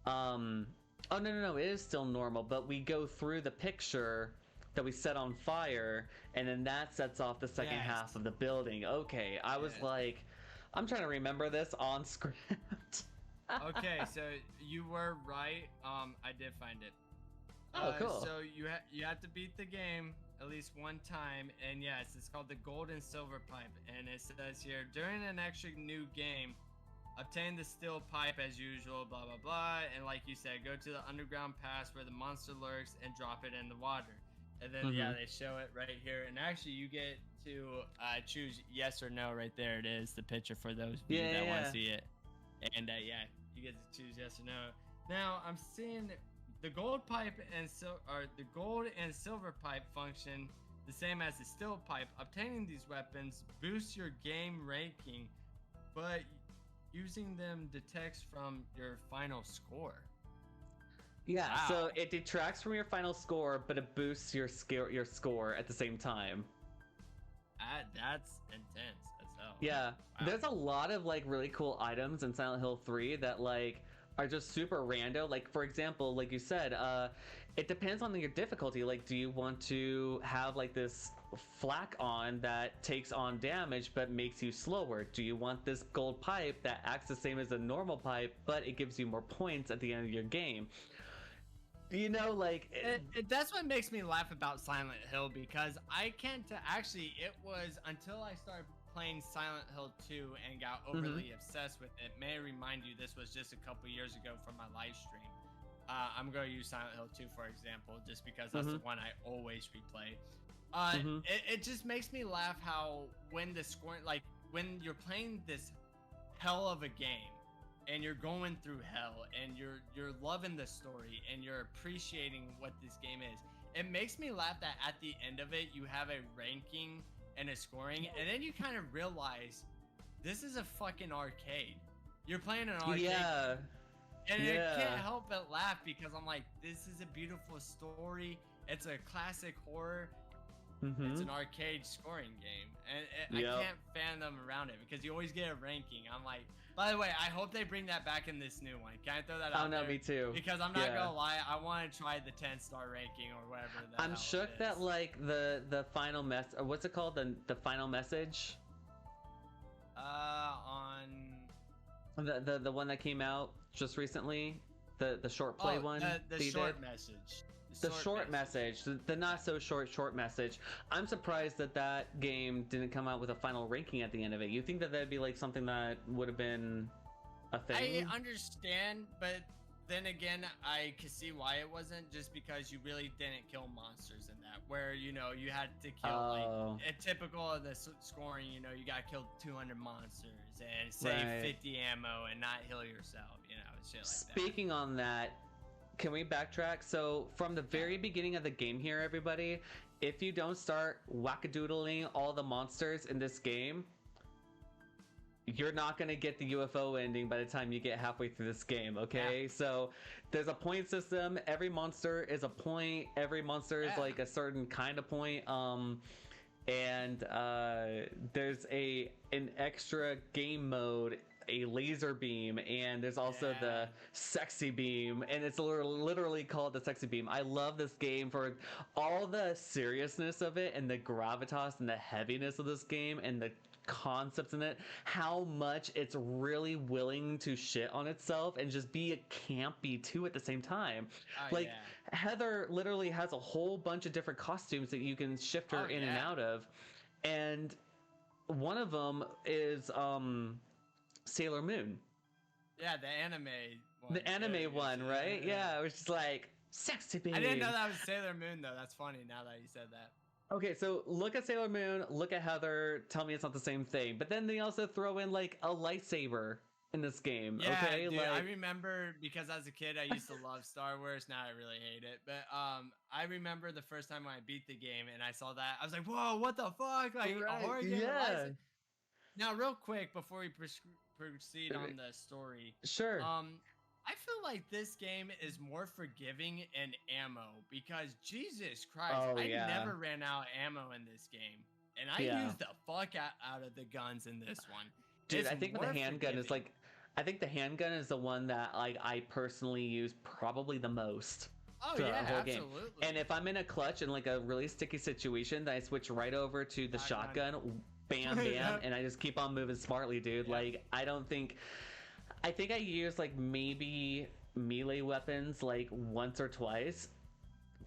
oh no, it is still normal, but we go through the picture that we set on fire, and then that sets off the second Yes. half of the building. Okay, I was Yes. like, I'm trying to remember this on script. Okay, so you were right. I did find it. Oh, cool. So you have to beat the game at least one time, and yes, it's called the Gold and Silver Pipe, and it says here during an extra new game, obtain the steel pipe as usual, blah blah blah, and like you said, go to the underground pass where the monster lurks and drop it in the water, and then yeah, they show it right here, and actually you get to choose yes or no. Right there, it is the picture for those of you that want to see it, and yeah, you get to choose yes or no. Now I'm seeing. The gold pipe and the gold and silver pipe function the same as the steel pipe. Obtaining these weapons boosts your game ranking, but using them detects from your final score. Yeah, Wow. so it detracts from your final score, but it boosts your score at the same time. That's intense as hell. Yeah, Wow. there's a lot of like really cool items in Silent Hill 3 that like are just super rando. Like for example, like you said, it depends on your difficulty. Like, do you want to have like this flak on that takes on damage but makes you slower? Do you want this gold pipe that acts the same as a normal pipe but it gives you more points at the end of your game? You know, like that's what makes me laugh about Silent Hill, because I can't actually, it was until I started playing Silent Hill 2 and got overly obsessed with it. May I remind you, this was just a couple years ago from my live stream. I'm going to use Silent Hill 2 for example, just because that's the one I always replay. It just makes me laugh how when the scoring, like when you're playing this hell of a game and you're going through hell and you're loving the story and you're appreciating what this game is, it makes me laugh that at the end of it you have a ranking and a scoring, and then you kind of realize this is a fucking arcade. You're playing an arcade. Yeah. And I can't help but laugh because I'm like, this is a beautiful story. It's a classic horror. It's an arcade scoring game, and I can't fathom around it because you always get a ranking. I'm like, by the way, I hope they bring that back in this new one. Can I throw that out there? Oh no, me too. Because I'm not gonna lie, I want to try the 10-star ranking or whatever. I'm shook that like the final what's it called, the final message? On the one that came out just recently, the short play one. The short message. The short message, the not so short message. I'm surprised that game didn't come out with a final ranking at the end of it. You think that that'd be like something that would have been a thing? I understand, but then again, I can see why it wasn't, just because you really didn't kill monsters in that, where you had to kill like a typical of the scoring. You got to kill 200 monsters and save 50 ammo and not heal yourself. Shit like that. Speaking on that, can we backtrack? So from the very beginning of the game here, everybody, if you don't start wackadoodling all the monsters in this game, you're not going to get the UFO ending by the time you get halfway through this game, okay? So there's a point system. Every monster is a point. Every monster is like a certain kind of point. And there's an extra game mode, a laser beam, and there's also the sexy beam, and it's literally called the sexy beam. I love this game for all the seriousness of it and the gravitas and the heaviness of this game and the concepts in it, how much it's really willing to shit on itself and just be campy too at the same time. Heather literally has a whole bunch of different costumes that you can shift her in and out of, and one of them is Sailor Moon. Yeah, the anime one. The anime one, right? Yeah, it was just like sexy baby. I didn't know that was Sailor Moon though. That's funny now that you said that. Okay, so look at Sailor Moon, look at Heather, tell me it's not the same thing. But then they also throw in like a lightsaber in this game. Yeah, okay, dude, like I remember because as a kid I used to love Star Wars. Now I really hate it. But I remember the first time when I beat the game and I saw that, I was like, whoa, what the fuck? Like a horror game. Yeah. Now, real quick before we proceed on the story. Sure. I feel like this game is more forgiving in ammo because Jesus Christ, I never ran out of ammo in this game, and I used the fuck out of the guns in this one. Dude, it's I think the handgun is like, I think the handgun is the one that like I personally use probably the most. Oh throughout yeah, the whole game. absolutely. And if I'm in a clutch in like a really sticky situation, then I switch right over to the shotgun, bam, bam, Yep. and I just keep on moving smartly, dude. Yep. Like, I think I use like maybe melee weapons like once or twice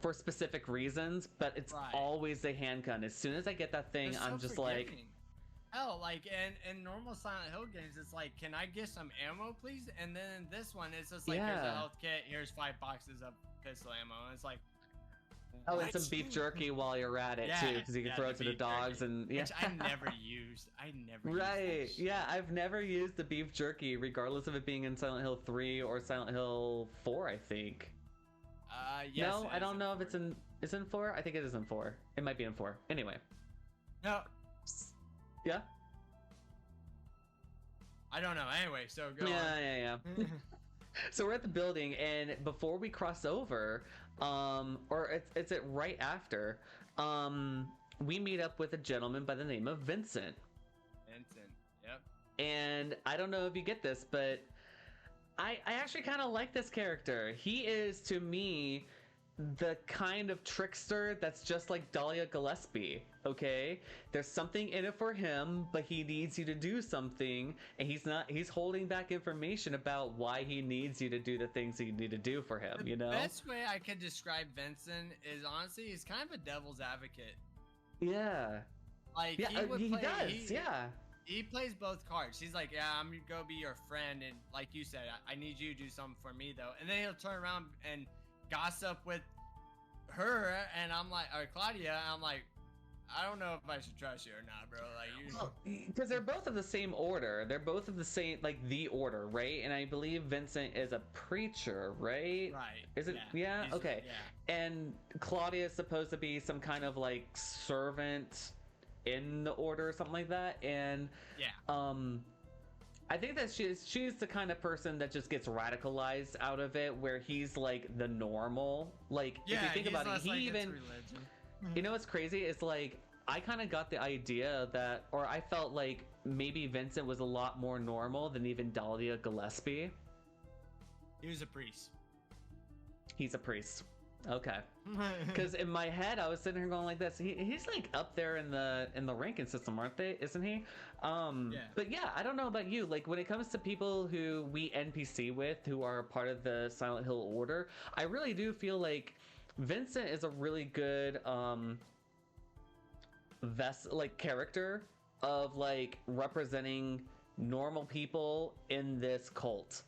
for specific reasons, but it's Right. always the handgun. As soon as I get that thing, They're I'm so just like, forgiving. Hell, like in normal Silent Hill games, it's like, can I get some ammo, please? And then in this one, it's just like, here's a Yeah. health kit, here's 5 boxes of pistol ammo, and it's like, oh, and what? some beef jerky while you're at it too, because you can throw it to the beef dogs jerky, and yeah. which I never used. I never used Right. that shit. Yeah, I've never used the beef jerky, regardless of it being in Silent Hill 3 or Silent Hill 4, I think. Yes, No, it I is don't know if 4. it's in. Is it in 4? I think it is in 4. It might be in 4. Anyway. No, Yeah. I don't know. Anyway, so go Yeah. on. So we're at the building, and before we cross over, or it's it right after, we meet up with a gentleman by the name of Vincent. Vincent. Yep. And I don't know if you get this, but I actually kind of like this character. He is, to me, the kind of trickster that's just like Dahlia Gillespie, okay? There's something in it for him, but he needs you to do something, and he's holding back information about why he needs you to do the things that you need to do for him, you know? The best way I could describe Vincent is honestly, he's kind of a devil's advocate. Yeah. Like, Yeah, he does, yeah. He plays both cards. He's like, yeah, I'm gonna go be your friend, and like you said, I need you to do something for me though. And then he'll turn around and gossip with her, and I'm like, or Claudia, and I'm like, I don't know if I should trust you or not, bro. Like, Because they're both of the same order. They're both of the same, like, the order, right? And I believe Vincent is a preacher, right? right? Is it? Yeah. He's- Okay. Yeah. And Claudia is supposed to be some kind of like servant in the order or something like that. And Yeah. I think that she's the kind of person that just gets radicalized out of it, where he's like the normal. Like, if you think about it, he even. You know what's crazy? It's like, I kind of got the idea that, or I felt like maybe Vincent was a lot more normal than even Dahlia Gillespie. He was a priest. He's a priest. Okay. Because in my head, I was sitting here going like this. He's like up there in the ranking system, aren't they? Isn't he? Yeah. But yeah, I don't know about you. Like, when it comes to people who we NPC with, who are part of the Silent Hill Order, I really do feel like Vincent is a really good character of like representing normal people in this cult.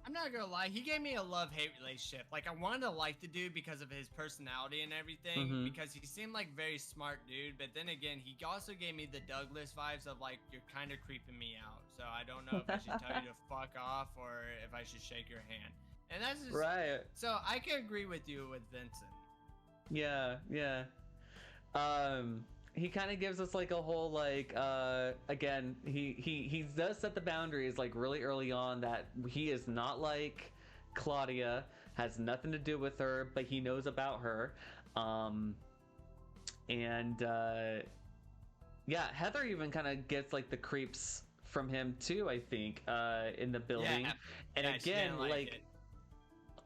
I'm not gonna lie, he gave me a love-hate relationship. Like, I wanted to like the dude because of his personality and everything, Mhm. because he seemed like a very smart dude, but then again, he also gave me the Douglas vibes of like, you're kind of creeping me out, so I don't know if I should tell you to fuck off or if I should shake your hand. And that's just... Right. So, I can agree with you with Vincent. Yeah, yeah. He kind of gives us like a whole like again, he does set the boundaries like really early on that he is not like Claudia, has nothing to do with her, but he knows about her. And yeah, Heather even kind of gets like the creeps from him too, I think, in the building. Yeah, and yeah, she again, didn't like it.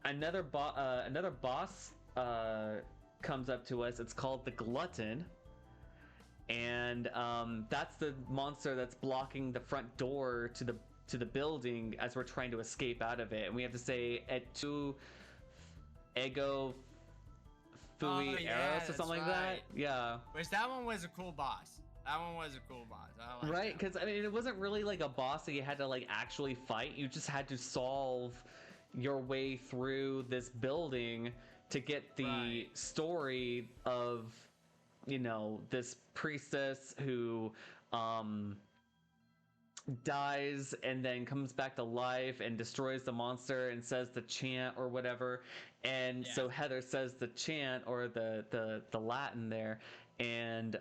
another boss comes up to us. It's called the Glutton, and that's the monster that's blocking the front door to the building as we're trying to escape out of it. And we have to say et tu ego fui eros or something like that. Yeah. Which that one was a cool boss. That one was a cool boss. I like Right, that. because I mean, it wasn't really like a boss that you had to like actually fight. You just had to solve your way through this building to get the Right. story of, you know, this priestess who dies and then comes back to life and destroys the monster and says the chant or whatever. And Yeah. so Heather says the chant or the Latin there, and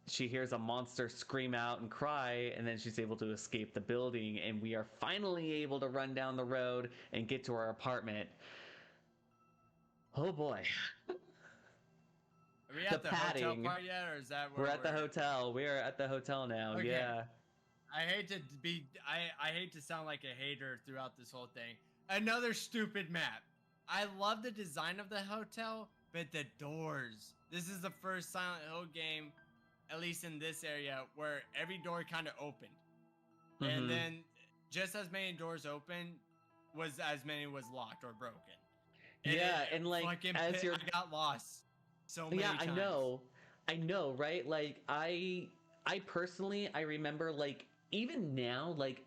she hears a monster scream out and cry, and then she's able to escape the building, and we are finally able to run down the road and get to our apartment. Oh boy. Are we at the hotel padding. part yet, or is that where We're at the hotel. We are at the hotel now. Okay. Yeah. I hate to be. I hate to sound like a hater throughout this whole thing. Another stupid map. I love the design of the hotel, but the doors. This is the first Silent Hill game, at least in this area, where every door kind of opened. And then just as many doors open was as many was locked or broken. Yeah, and like as you're I got lost so many times. I know, right? Like I personally I remember like even now like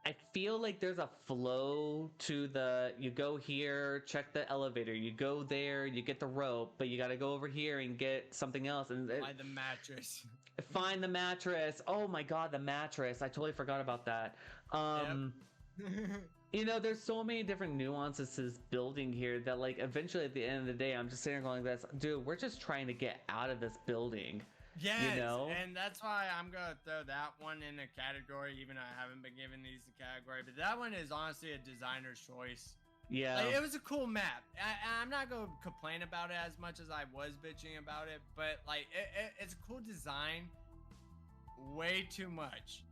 I feel like there's a flow to the you go here, check the elevator, you go there, you get the rope, but you got to go over here and get something else and Find the mattress. Find the mattress. Oh my god, the mattress. I totally forgot about that. You know, there's so many different nuances to this building here that like eventually at the end of the day I'm just sitting there going like this, dude, we're just trying to get out of this building. Yes, you know? And that's why I'm gonna throw that one in a category, even though I haven't been given these a category. But that one is honestly a designer's choice. Yeah, like, it was a cool map. I'm not gonna complain about it as much as I was bitching about it, but like it's a cool design. Way too much.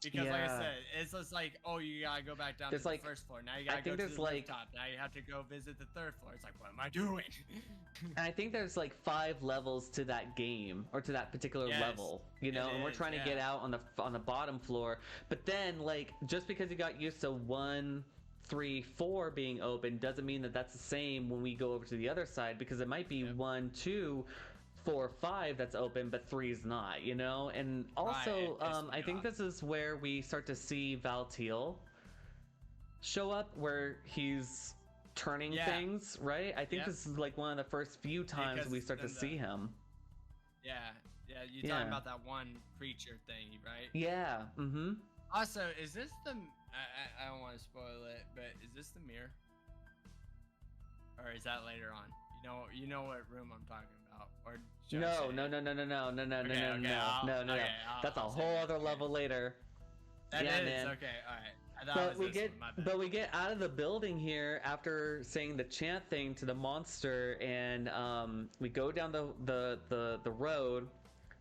Because like I said, it's just like, oh, you gotta go back down to the first floor. Now you gotta go to the rooftop. Now you have to go visit the third floor. It's like, what am I doing? And I think there's like 5 levels to that game or to that particular level, you know, and we're trying to get out on the bottom floor. But then like just because you got used to 1, 3, 4 being open doesn't mean that that's the same when we go over to the other side, because it might be 1, 2, 4, 5 that's open, but 3 is not, you know. And also I think this is where we start to see Valtiel show up, where he's turning things, right? I think this is like one of the first few times we start to see him. Yeah, you're talking about that one creature thing, right? Yeah. Also, is this the I don't want to spoil it, but is this the mirror, or is that later on? You know what room I'm talking about, or no. That's a whole other level later. That is okay. All right. But we get out of the building here after saying the chant thing to the monster, and we go down the road.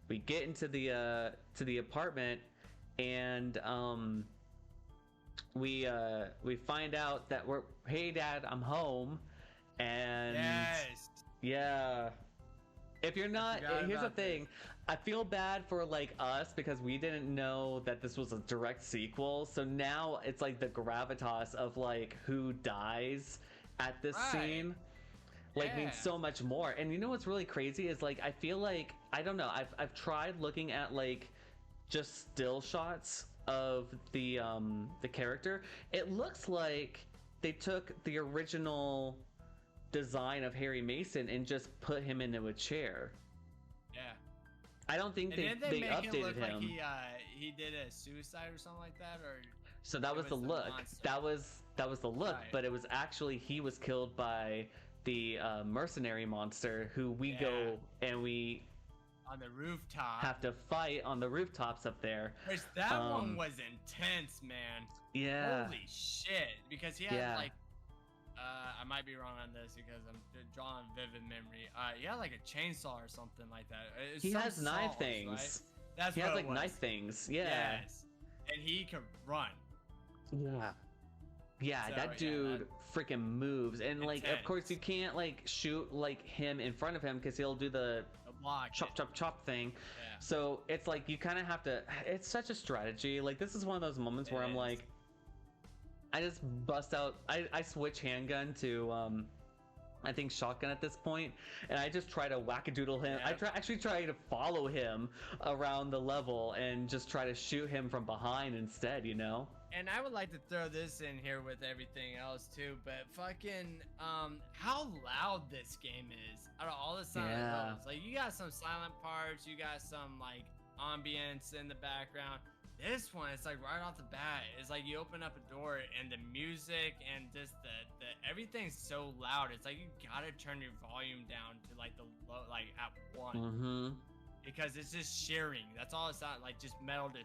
We get into the apartment, and we find out that hey Dad, I'm home, and if you're not, here's the thing. I feel bad for like us because we didn't know that this was a direct sequel. So now it's like the gravitas of like who dies at this scene like means so much more. And you know what's really crazy is like I feel like I don't know. I've tried looking at like just still shots of the character. It looks like they took the original design of Harry Mason and just put him into a chair. I don't think they updated him. Like he did a suicide or something like that, or so that was the look. That was the look, but it was actually he was killed by the mercenary monster who we go and we on the rooftop have to fight on the rooftops up there. Which that one was intense, man. Yeah. Holy shit! Because he had like. I might be wrong on this because I'm drawing vivid memory. He had like a chainsaw or something like that. He has knife things. Right? That's he has like knife things. Yeah. Yes. And he can run. Yeah. Yeah, so, that dude freaking moves, and like, of course, you can't like shoot like him in front of him because he'll do the chop thing. Yeah. So it's like you kind of have to. It's such a strategy. Like this is one of those moments where I'm like. I just bust out. I switch handgun to I think shotgun at this point, and I just try to wackadoodle him. I actually try to follow him around the level and just try to shoot him from behind instead, you know. And I would like to throw this in here with everything else too, but fucking how loud this game is out of all the Silent Hills. Like you got some silent parts, you got some like ambience in the background. This one, it's like right off the bat. It's like you open up a door and the music and just the everything's so loud. It's like you gotta turn your volume down to like the low, like at 1, because it's just shearing. That's all it sounds like, just metal to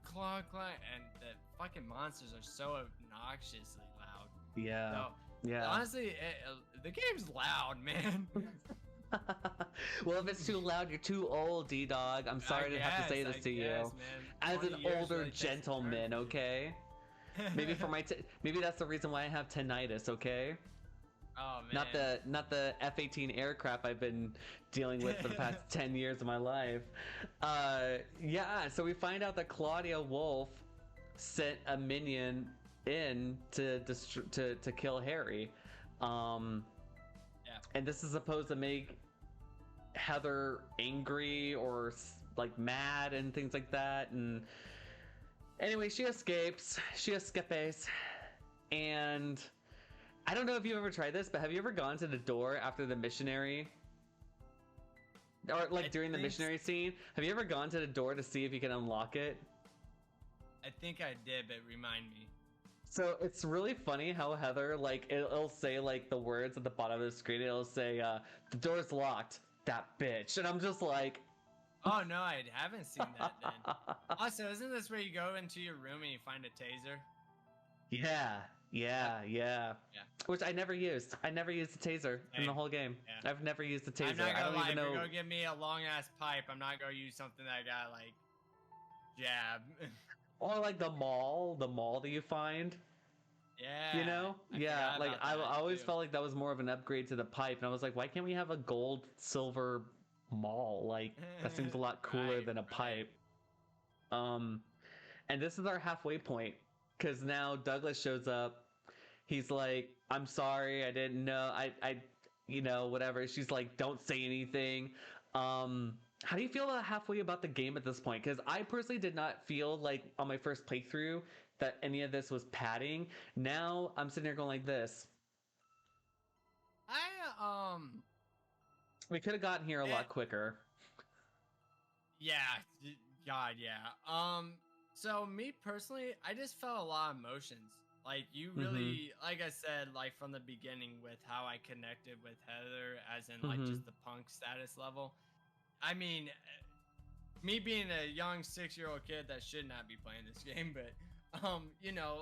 clunk, and the fucking monsters are so obnoxiously loud. Yeah. So, honestly, the game's loud, man. Well, if it's too loud, you're too old, D-Dog. I'm sorry to have to say this to you. As an older gentleman, okay? Maybe for maybe that's the reason why I have tinnitus, okay? Oh Not man. the F-18 aircraft I've been dealing with for the past 10 years of my life. Yeah, so we find out that Claudia Wolf sent a minion in to kill Harry. Yeah. And this is supposed to make Heather angry or like mad and things like that. And anyway, she escapes. She escapes. And I don't know if you've ever tried this, but have you ever gone to the door after the missionary? Or like during the missionary scene? Have you ever gone to the door to see if you can unlock it? I think I did, but remind me. So it's really funny how Heather, like, it'll say like the words at the bottom of the screen. It'll say, "The door's locked, that bitch," and I'm just like, Oh no, I haven't seen that then. Also, isn't this where you go into your room and you find a taser? yeah. Which I never used. I never used the taser in the Same. whole game. Yeah. I've never used the taser. I'm not I gonna don't lie, even if know. you're gonna give me a long ass pipe, I'm not gonna use something that got like jab. Or like the mall that you find. Yeah. You know? I Yeah, forgot like about I that, always too. felt like that was more of an upgrade to the pipe, and I was like, why can't we have a gold, silver mall? Like that seems a lot cooler Right, than a right. pipe. And this is our halfway point because now Douglas shows up. He's like, I'm sorry, I didn't know. Whatever. She's like, don't say anything. How do you feel about halfway about the game at this point? Because I personally did not feel like on my first playthrough that any of this was padding. Now I'm sitting here going like this. We could have gotten here a lot quicker. Yeah, God, yeah. So me personally, I just felt a lot of emotions. Like you really, like I said, like from the beginning with how I connected with Heather, as in like just the punk status level. I mean, me being a young 6-year-old kid that should not be playing this game, but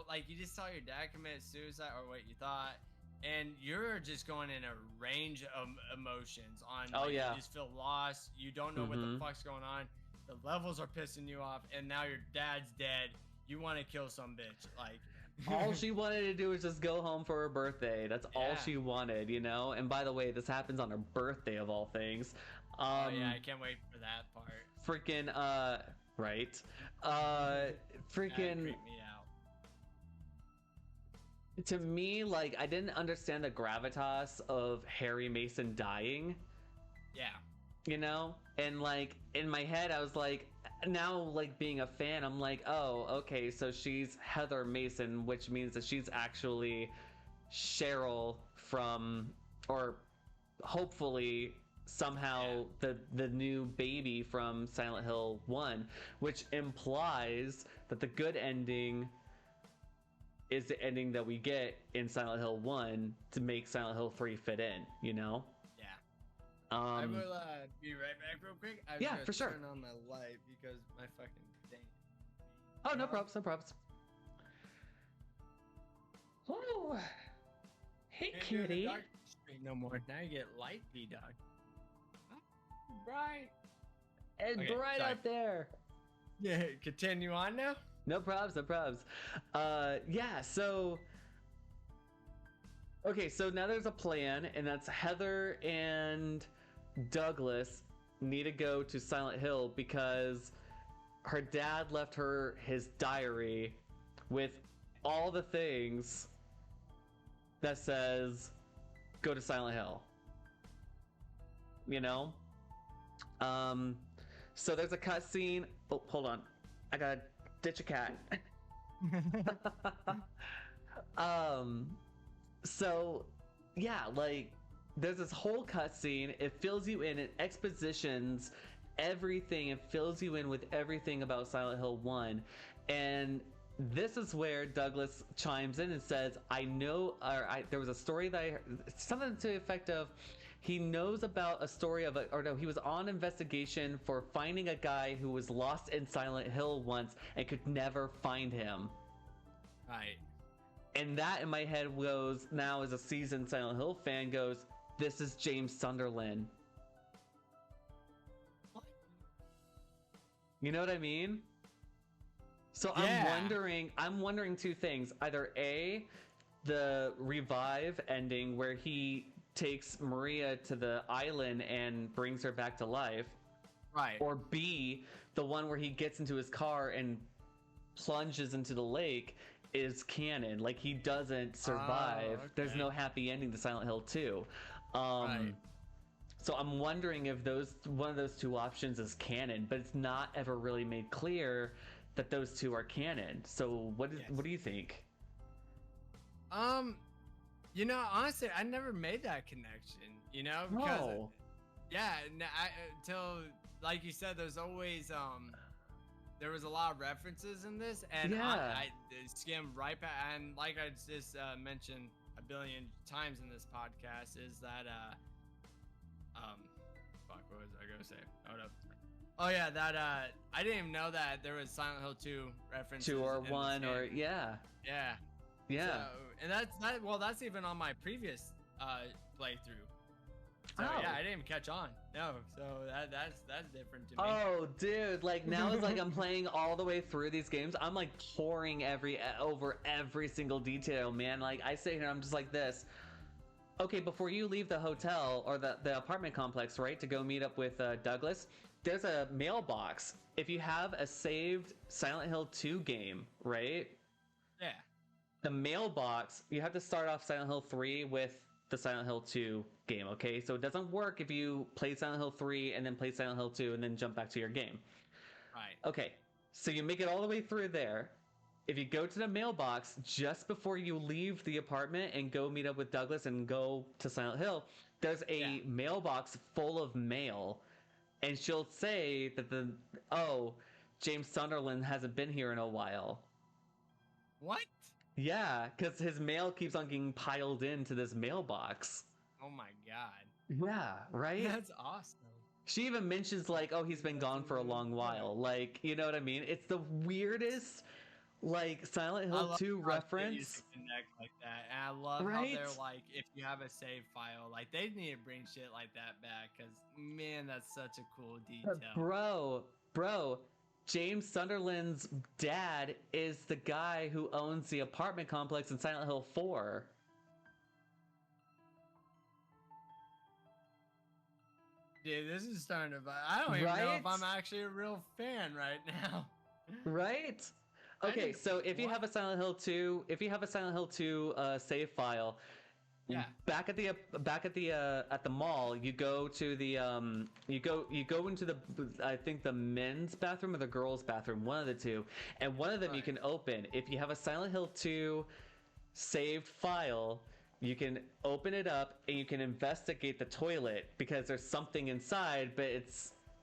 like you just saw your dad commit suicide, or what you thought, and you're just going in a range of emotions on. Oh, like, yeah. You just feel lost. You don't know what the fuck's going on. The levels are pissing you off, and now your dad's dead. You want to kill some bitch, like. All she wanted to do was just go home for her birthday. That's all she wanted, you know? And by the way, this happens on her birthday of all things. Oh yeah, I can't wait for that part. Freaking, right. Freaking, Creep me out. to me, like, I didn't understand the gravitas of Harry Mason dying. Yeah. You know? And like, in my head, I was like, now, like, being a fan, I'm like, oh, okay, so she's Heather Mason, which means that she's actually Cheryl from, or hopefully somehow the new baby from Silent Hill 1, which implies that the good ending is the ending that we get in Silent Hill 1 to make Silent Hill 3 fit in, you know? I will be right back real quick. I was Yeah, gonna for sure. turn on my light because my fucking thing. Oh, no problems, no problems. Oh, hey, Can't do the kitty. dark street no more. Now you get light V dog. Bright. And Okay, right sorry. out there. Yeah, continue on now. No problems, no problems. Yeah, so... Okay, so now there's a plan, and that's Heather and Douglas need to go to Silent Hill because her dad left her his diary with all the things that says go to Silent Hill. You know? So there's a cutscene. Oh, hold on. I gotta ditch a cat. So yeah, like there's this whole cutscene. It fills you in. It expositions everything. It fills you in with everything about Silent Hill 1, and this is where Douglas chimes in and says, "I know." There was a story that I heard, something to the effect of, he knows about a story of he was on investigation for finding a guy who was lost in Silent Hill once and could never find him. Right. And that in my head goes, now as a seasoned Silent Hill fan, goes, this is James Sunderland. What? You know what I mean? So Yeah. I'm wondering two things. Either A, the revive ending where he takes Maria to the island and brings her back to life, Right. or B, the one where he gets into his car and plunges into the lake is canon. Like, he doesn't survive. okay. There's no happy ending to Silent Hill 2. Right. So I'm wondering if one of those two options is canon, but it's not ever really made clear that those two are canon. So what do you think? You know, honestly, I never made that connection. You know, because No. yeah, until like you said, there's always there was a lot of references in this, and Yeah. I skimmed right past, and like I just mentioned a billion times in this podcast, is that fuck, what was I gonna say? Hold up. Oh yeah, that I didn't even know that there was Silent Hill 2 references. 2 or in this 1 or game. yeah. Yeah. So, and that's even on my previous playthrough. So Oh. yeah, I didn't even catch on. No, so that's different to me. Oh, dude! Like, now it's like I'm playing all the way through these games. I'm like pouring over every single detail, man. Like, I sit here, I'm just like this. Okay, before you leave the hotel or the apartment complex, right, to go meet up with Douglas, there's a mailbox. If you have a saved Silent Hill 2 game, right? Yeah. The mailbox, you have to start off Silent Hill 3 with the Silent Hill 2 game, okay? So it doesn't work if you play Silent Hill 3 and then play Silent Hill 2 and then jump back to your game. Right. Okay, so you make it all the way through there. If you go to the mailbox just before you leave the apartment and go meet up with Douglas and go to Silent Hill, there's a mailbox full of mail. And she'll say that James Sunderland hasn't been here in a while. What? Yeah, because his mail keeps on getting piled into this mailbox. Oh my god. Yeah, right? That's awesome. She even mentions, like, oh, he's been gone for a long while. Like, you know what I mean? It's the weirdest, like, Silent Hill 2 reference. Connect like that. And I love how they're like, if you have a save file, like, they need to bring shit like that back, because, man, that's such a cool detail. Bro, James Sunderland's dad is the guy who owns the apartment complex in Silent Hill 4. Dude, this is starting to... I don't even know if I'm actually a real fan right now. Right? Okay, so if you have a Silent Hill 2, save file, back at the mall, you go to the you go into the, I think, the men's bathroom or the girls' bathroom, one of the two, and one of them you can open. If you have a Silent Hill 2 saved file, you can open it up and you can investigate the toilet because there's something inside, but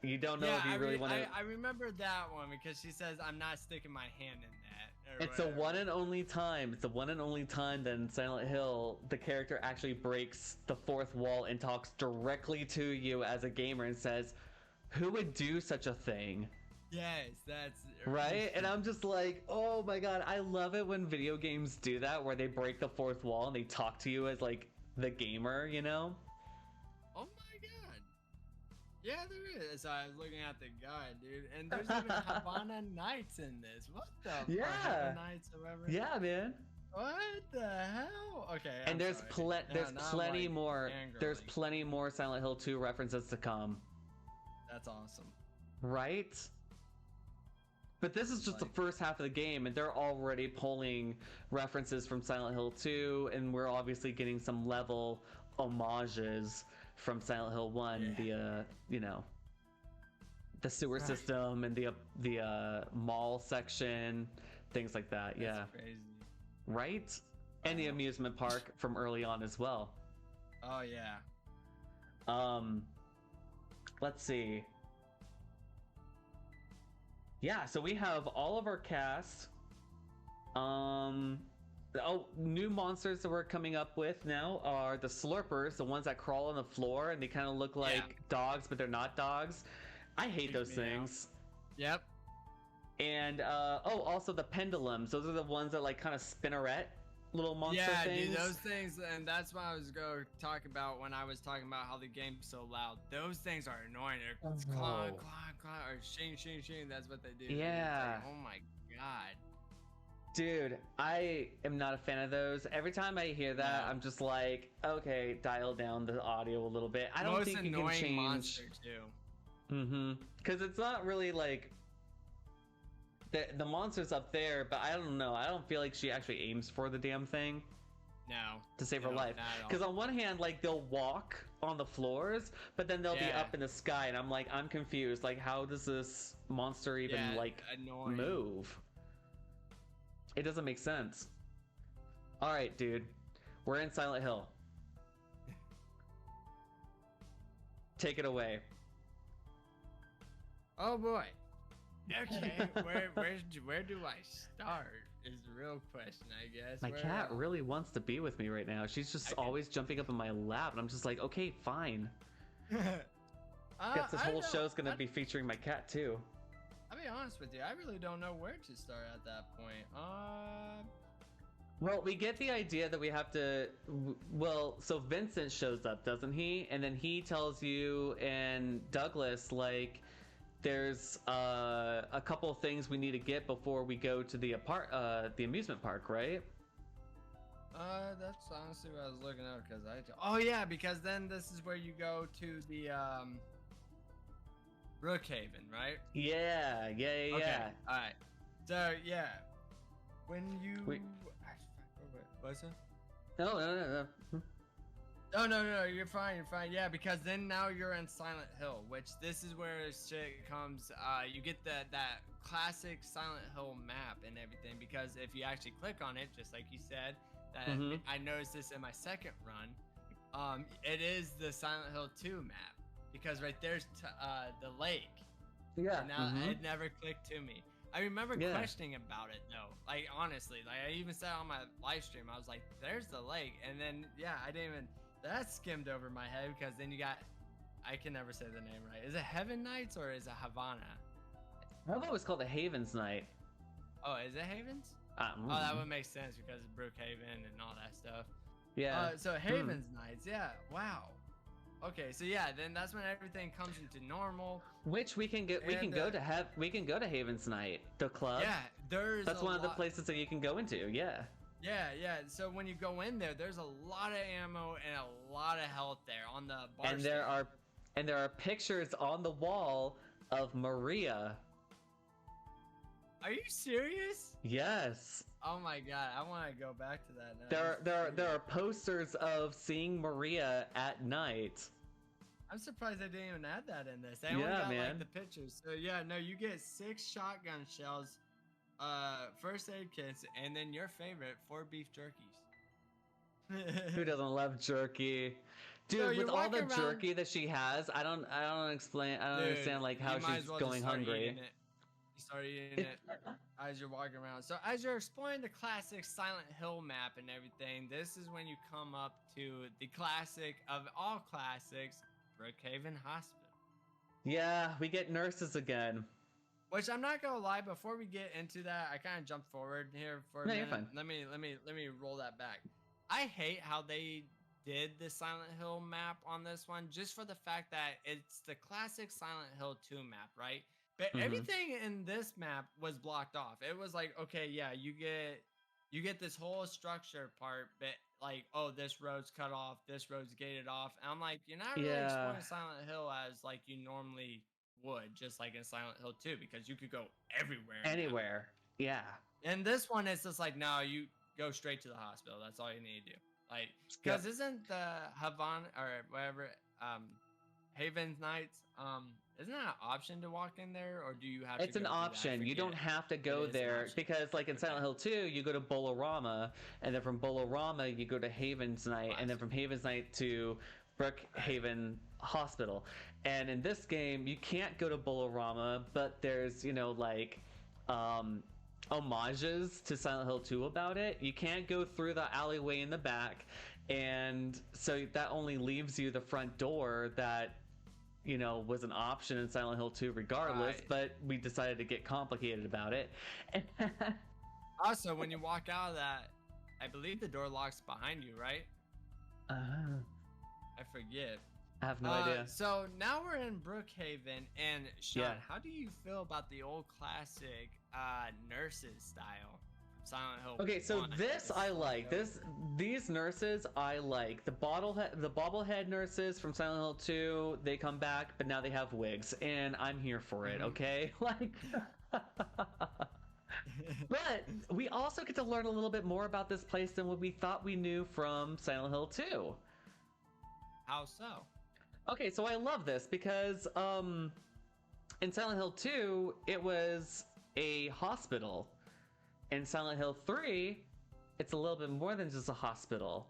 you don't know if you really want to. I remember that one because she says, "I'm not sticking my hand in that." It's the one and only time. It's the one and only time that in Silent Hill the character actually breaks the fourth wall and talks directly to you as a gamer and says, "Who would do such a thing?" Yes, that's right. And I'm just like, oh my god, I love it when video games do that, where they break the fourth wall and they talk to you as like the gamer, you know? Oh my god. Yeah, there is. I was looking at the guide, dude, and there's even Havana Nights in this. What the? Yeah. Havana Nights, or whatever. Yeah, man. What the hell? Okay. And there's plenty more. There's plenty more Silent Hill 2 references to come. That's awesome. Right? But this is just the first half of the game, and they're already pulling references from Silent Hill 2, and we're obviously getting some level homages from Silent Hill 1 via, the sewer system and the mall section, things like that. That's crazy. Right? And the amusement park from early on as well. Oh yeah. Let's see. Yeah, so we have all of our cast. New monsters that we're coming up with now are the Slurpers, the ones that crawl on the floor and they kind of look like dogs, but they're not dogs. I hate those things. Yep. And also the Pendulums. Those are the ones that like kind of spinneret little monster things. Yeah, dude, those things, and that's what I was going to talk about when I was talking about how the game's so loud. Those things are annoying. It's clonk, or shing, that's what they do. Yeah. Like, oh my god. Dude, I am not a fan of those. Every time I hear that, No. I'm just like, okay, dial down the audio a little bit. I don't Most think you can annoying change. monster too. Mm-hmm. Because it's not really like the monster's up there, but I don't know. I don't feel like she actually aims for the damn thing No. to save her No, life. not at all. Because on one hand, like they'll walk on the floors, but then they'll be Yeah. up in the sky, and I'm like, I'm confused. Like, how does this monster even Yeah, like annoying. move? It doesn't make sense. All right, dude, we're in Silent Hill. Take it away. Oh boy. Okay, where do I start? Is the real question, I guess. My Where, cat really wants to be with me right now. She's just I can- always jumping up in my lap, and I'm just like, okay, fine. Guess this I whole don't- show's gonna I- be featuring my cat too. I'll be honest with you. I really don't know where to start at that point. Well, we get the idea that we have to. Well, so Vincent shows up, doesn't he? And then he tells you and Douglas like, there's a couple of things we need to get before we go to the amusement park, right? That's honestly what I was looking at because oh yeah, because then this is where you go to the Brookhaven, right? Yeah. Okay. All right. So yeah, when you Wait. what's that? No. No, you're fine, Yeah, because then now you're in Silent Hill, which this is where shit comes. You get that classic Silent Hill map and everything. Because if you actually click on it, just like you said, that Mhm. I noticed this in my second run. It is the Silent Hill 2 map because right there's the lake. Yeah. And now mhm. it never clicked to me. I remember Yeah. questioning about it though. Like honestly, like I even said on my live stream, I was like, "There's the lake," and then yeah, I didn't even. That skimmed over my head because then you got. I can never say the name right. Is it Heaven Nights or is it Havana? I've always called it Haven's Night. Oh, is it Havens? Oh, that would make sense because of Brookhaven and all that stuff. Yeah. So Havens Nights, yeah. Wow. Okay, so yeah, then that's when everything comes into normal. Which we can get. We can and, go to we can go to Haven's Night, the club. Yeah, there's. That's a one of the lot- places that you can go into. Yeah. Yeah. So when you go in there, there's a lot of ammo and a lot of health there on the bar. And there are pictures on the wall of Maria. Are you serious? Yes. Oh my god, I want to go back to that now. There are posters of seeing Maria at night. I'm surprised they didn't even add that in this. They only Yeah, got man. like the pictures. So yeah, no, you get 6 shotgun shells, first aid kits, and then your favorite 4 beef jerkies. Who doesn't love jerky? Dude, So you with all walk the around- jerky that she has, I don't understand like how you might she's as well going just start hungry. eating it. You start eating it as you're walking around. So as you're exploring the classic Silent Hill map and everything, this is when you come up to the classic of all classics, Brookhaven Hospital. Yeah, we get nurses again. Which I'm not gonna lie, before we get into that, I kind of jumped forward here for a No, minute. you're fine. Let me roll that back. I hate how they did the Silent Hill map on this one, just for the fact that it's the classic Silent Hill 2 map, right? But Mhm. everything in this map was blocked off. It was like, okay, yeah, you get this whole structure part, but like, oh, this road's cut off, this road's gated off. And I'm like, you're not really Yeah. exploring Silent Hill as like you normally would, just like in Silent Hill 2, because you could go everywhere. now. Anywhere. Yeah. And this one, it's just like, no, you go straight to the hospital. That's all you need to do. Like, because isn't the Havana or whatever, Haven's Nights, isn't that an option to walk in there, or do you have? It's to an go through that? I option. You don't forget. have to go is an there option. because, like in Silent Hill 2, you go to Bolorama, and then from Bolorama you go to Haven's Night, and then from Haven's Night to Brookhaven Hospital. And in this game, you can't go to Bolorama, but there's like homages to Silent Hill 2 about it. You can't go through the alleyway in the back, and so that only leaves you the front door that was an option in Silent Hill 2 regardless, Right. but we decided to get complicated about it. Also, when you walk out of that, I believe the door locks behind you, right? I forget. I have no idea. So now we're in Brookhaven, and Sean, Yeah. how do you feel about the old classic nurses style Silent Hill. Okay, so 1 this is I Silent like. Hill. These nurses I like. The bobblehead nurses from Silent Hill 2, they come back, but now they have wigs, and I'm here for it. Mhm. Okay, like. But we also get to learn a little bit more about this place than what we thought we knew from Silent Hill 2. How so? Okay, so I love this because in Silent Hill 2, it was a hospital. In Silent Hill 3, it's a little bit more than just a hospital.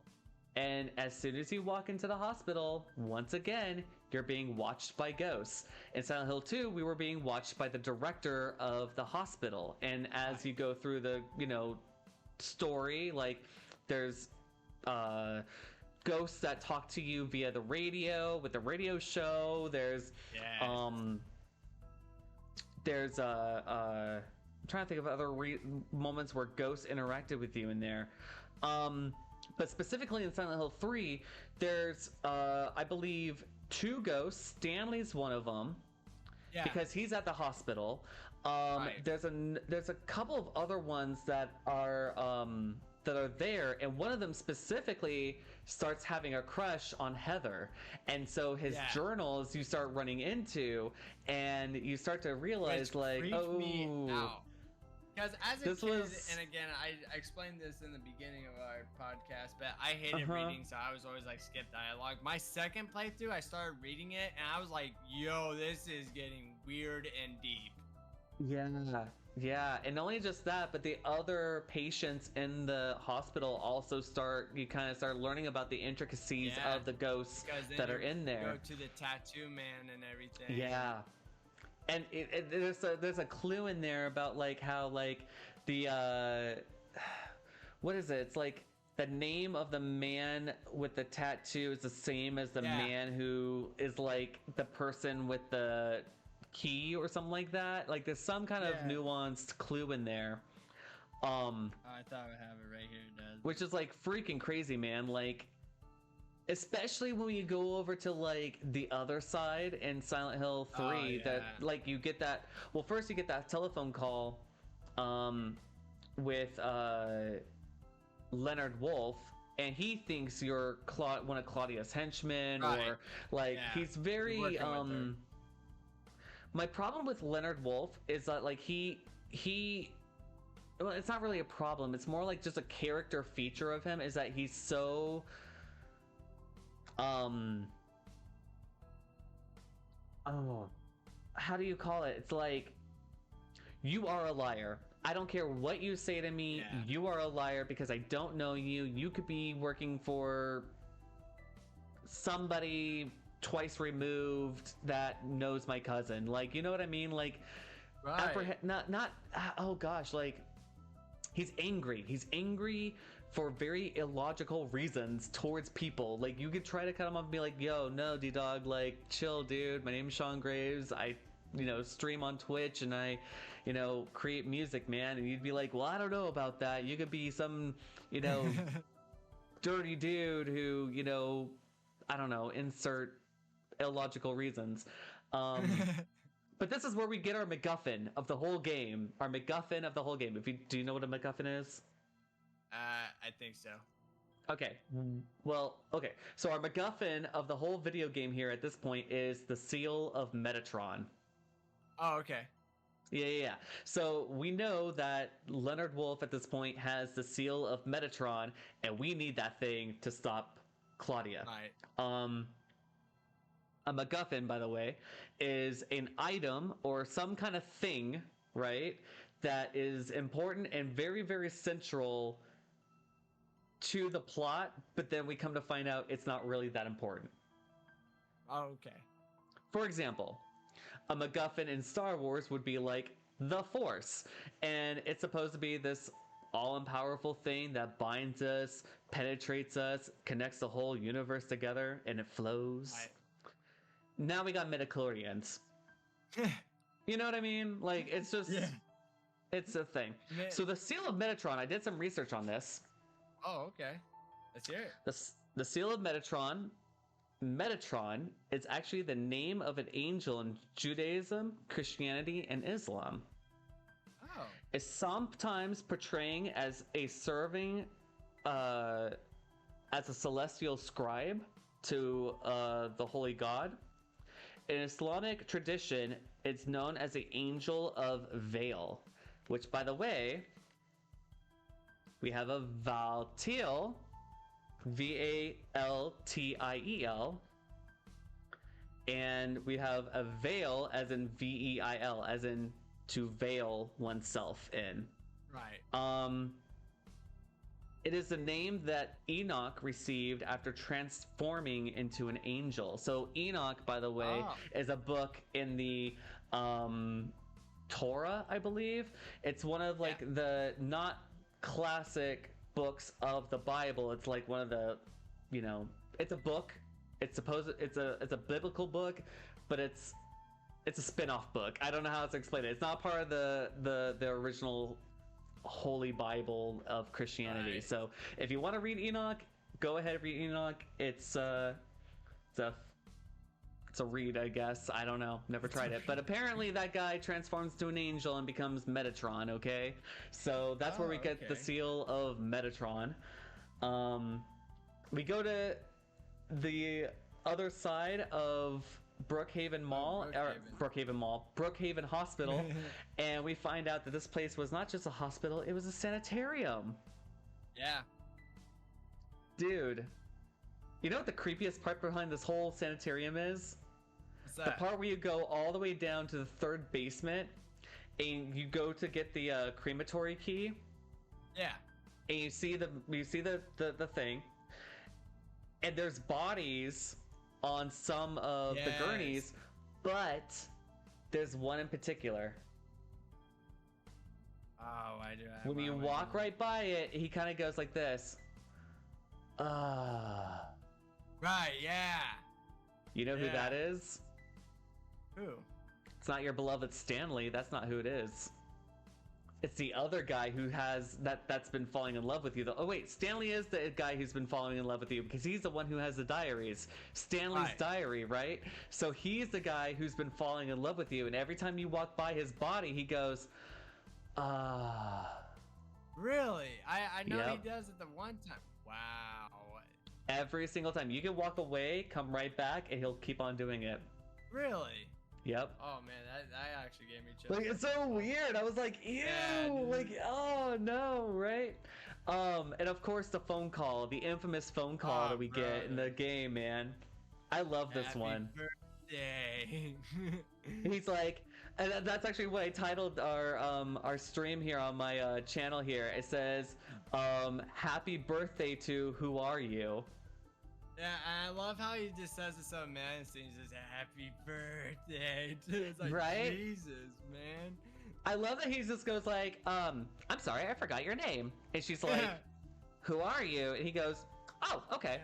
And as soon as you walk into the hospital, once again, you're being watched by ghosts. In Silent Hill 2, we were being watched by the director of the hospital. And as you go through the, story, like there's ghosts that talk to you via the radio with the radio show. There's I'm trying to think of other moments where ghosts interacted with you in there. But specifically in Silent Hill 3, there's, I believe, 2 ghosts. Stanley's one of them, because he's at the hospital. There's a couple of other ones that are there, and one of them specifically starts having a crush on Heather, and so his journals you start running into, and you start to realize, Which like, freaked me out. Because as a This kid, was- and again, I explained this in the beginning of our podcast, but I hated reading, so I was always like, skip dialogue. My second playthrough, I started reading it, and I was like, yo, this is getting weird and deep. Yeah, and not only just that, but the other patients in the hospital also you kind of start learning about the intricacies of the ghosts Because then that are you in there. Go to the tattoo man and everything. Yeah, and there's a clue in there about like how like the what is it? It's like the name of the man with the tattoo is the same as the man who is like the person with the key or something like that. Like there's some kind of nuanced clue in there. I thought I would have it right here. It does. Which is like freaking crazy, man. Like, especially when you go over to like the other side in Silent Hill 3, that like you get that. Well, first you get that telephone call, with Leonard Wolf, and he thinks you're one of Claudia's henchmen, or like he's very My problem with Leonard Wolf is that like he well, it's not really a problem. It's more like just a character feature of him, is that he's so how do you call it? It's like, you are a liar. I don't care what you say to me. You are a liar because I don't know you. You could be working for somebody twice removed that knows my cousin. Like, you know what I mean? Like, oh gosh, like, he's angry. He's angry for very illogical reasons towards people. Like, you could try to cut him off and be like, yo, no, D-Dog, like, chill, dude. My name's Sean Graves. I, stream on Twitch, and I, create music, man. And you'd be like, well, I don't know about that. You could be some, dirty dude who, I don't know, insert illogical reasons. But this is where we get our MacGuffin of the whole game. Our MacGuffin of the whole game. Do you know what a MacGuffin is? I think so. Okay. Well, okay. So our MacGuffin of the whole video game here at this point is the Seal of Metatron. Oh, okay. Yeah. So we know that Leonard Wolf at this point has the Seal of Metatron, and we need that thing to stop Claudia. Right. A MacGuffin, by the way, is an item or some kind of thing, right, that is important and very, very central to the plot, but then we come to find out it's not really that important. Oh, okay. For example, a MacGuffin in Star Wars would be like the Force, and it's supposed to be this all-powerful thing that binds us, penetrates us, connects the whole universe together, and it flows. Right. Now we got midichlorians. You know what I mean? Like, it's just... Yeah. It's a thing. So the Seal of Metatron, I did some research on this. Oh, okay. Let's hear it. The Seal of Metatron is actually the name of an angel in Judaism, Christianity, and Islam. Oh. is sometimes portraying as a serving as a celestial scribe to the holy god. In Islamic tradition, it's known as the Angel of Veil, which, by the way, we have a Valtiel, Valtiel, and we have a Veil as in Veil, as in to veil oneself in. Right. It is the name that Enoch received after transforming into an angel. So Enoch, by the way, is a book in the Torah, I believe. It's one of like the not classic books of the Bible. It's like one of the, you know, it's a book. It's a biblical book, but it's a spin-off book. I don't know how to explain it. It's not part of the original Holy Bible of Christianity. Right. So if you want to read Enoch, go ahead and read Enoch. It's a read, I guess. I don't know. Never tried it. But apparently that guy transforms to an angel and becomes Metatron, okay? So that's where we get the seal of Metatron. We go to the other side of Brookhaven Brookhaven Hospital, and we find out that this place was not just a hospital, it was a sanitarium. Yeah. Dude, you know what the creepiest part behind this whole sanitarium is? What's that? The part where you go all the way down to the third basement, and you go to get the crematory key. Yeah. And you see the thing, and there's bodies on some of the gurneys, but there's one in particular. Oh, I do. When you walk right by it, he kind of goes like this. Right, yeah. You know who that is? Who? It's not your beloved Stanley. That's not who it is. It's the other guy who has that's been falling in love with you. Oh wait, Stanley is the guy who's been falling in love with you because he's the one who has the diaries. Stanley's diary, right? So he's the guy who's been falling in love with you, and every time you walk by his body, he goes, Really? I know he does it the one time. Wow. Every single time. You can walk away, come right back, and he'll keep on doing it. Really? Yep. Oh man, that actually gave me chills. Like, it's so weird. I was like, ew, like, oh no, right? And of course the phone call, the infamous phone call that we get in the game, man. I love this one. Birthday. He's like, and that's actually what I titled our stream here on my channel here. It says, happy birthday to who are you? Yeah, and I love how he just says it so menacing. He says, happy birthday. It's like, right? Jesus, man. I love that he just goes like, I'm sorry, I forgot your name. And she's like, who are you? And he goes, oh, okay.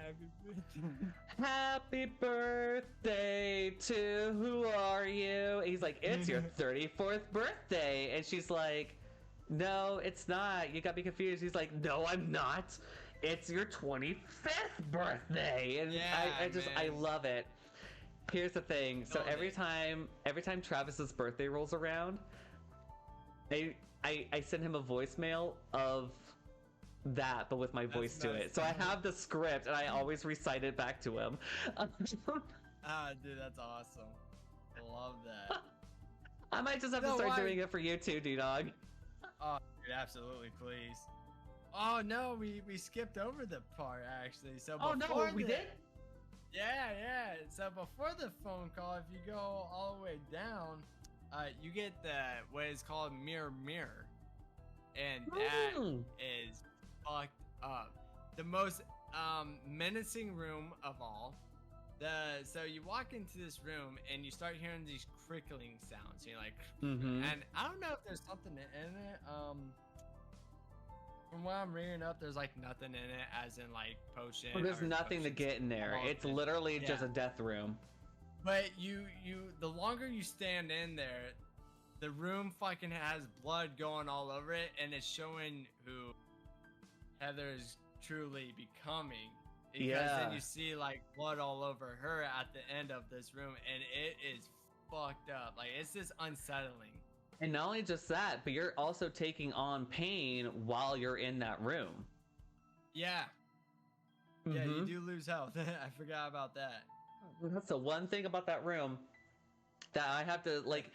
Happy birthday to who are you? And he's like, it's your 34th birthday. And she's like, no, it's not. You got me confused. He's like, no, I'm not. It's your 25th birthday. And I love it. Here's the thing. So every time Travis's birthday rolls around, I send him a voicemail of that, but with my voice to it. So I have the script and I always recite it back to him. Dude, that's awesome. I love that. I might just have to start doing it for you too, D-Dog. Oh, dude, absolutely, please. Oh no, we skipped over the part actually. So we did? Yeah. So before the phone call, if you go all the way down, you get what is called mirror, and that is fucked up. The most menacing room of all. So you walk into this room and you start hearing these crickling sounds. You're like, and I don't know if there's something in it. From what I'm reading up, there's like nothing in it, as in like potion. Well, there's nothing to get in there. It's literally just a death room. But the longer you stand in there, the room fucking has blood going all over it, and it's showing who Heather's truly becoming. Because then you see like blood all over her at the end of this room, and it is fucked up. Like, it's just unsettling. And not only just that, but you're also taking on pain while you're in that room. Yeah. Yeah, you do lose health. I forgot about that. That's the one thing about that room that I have to like.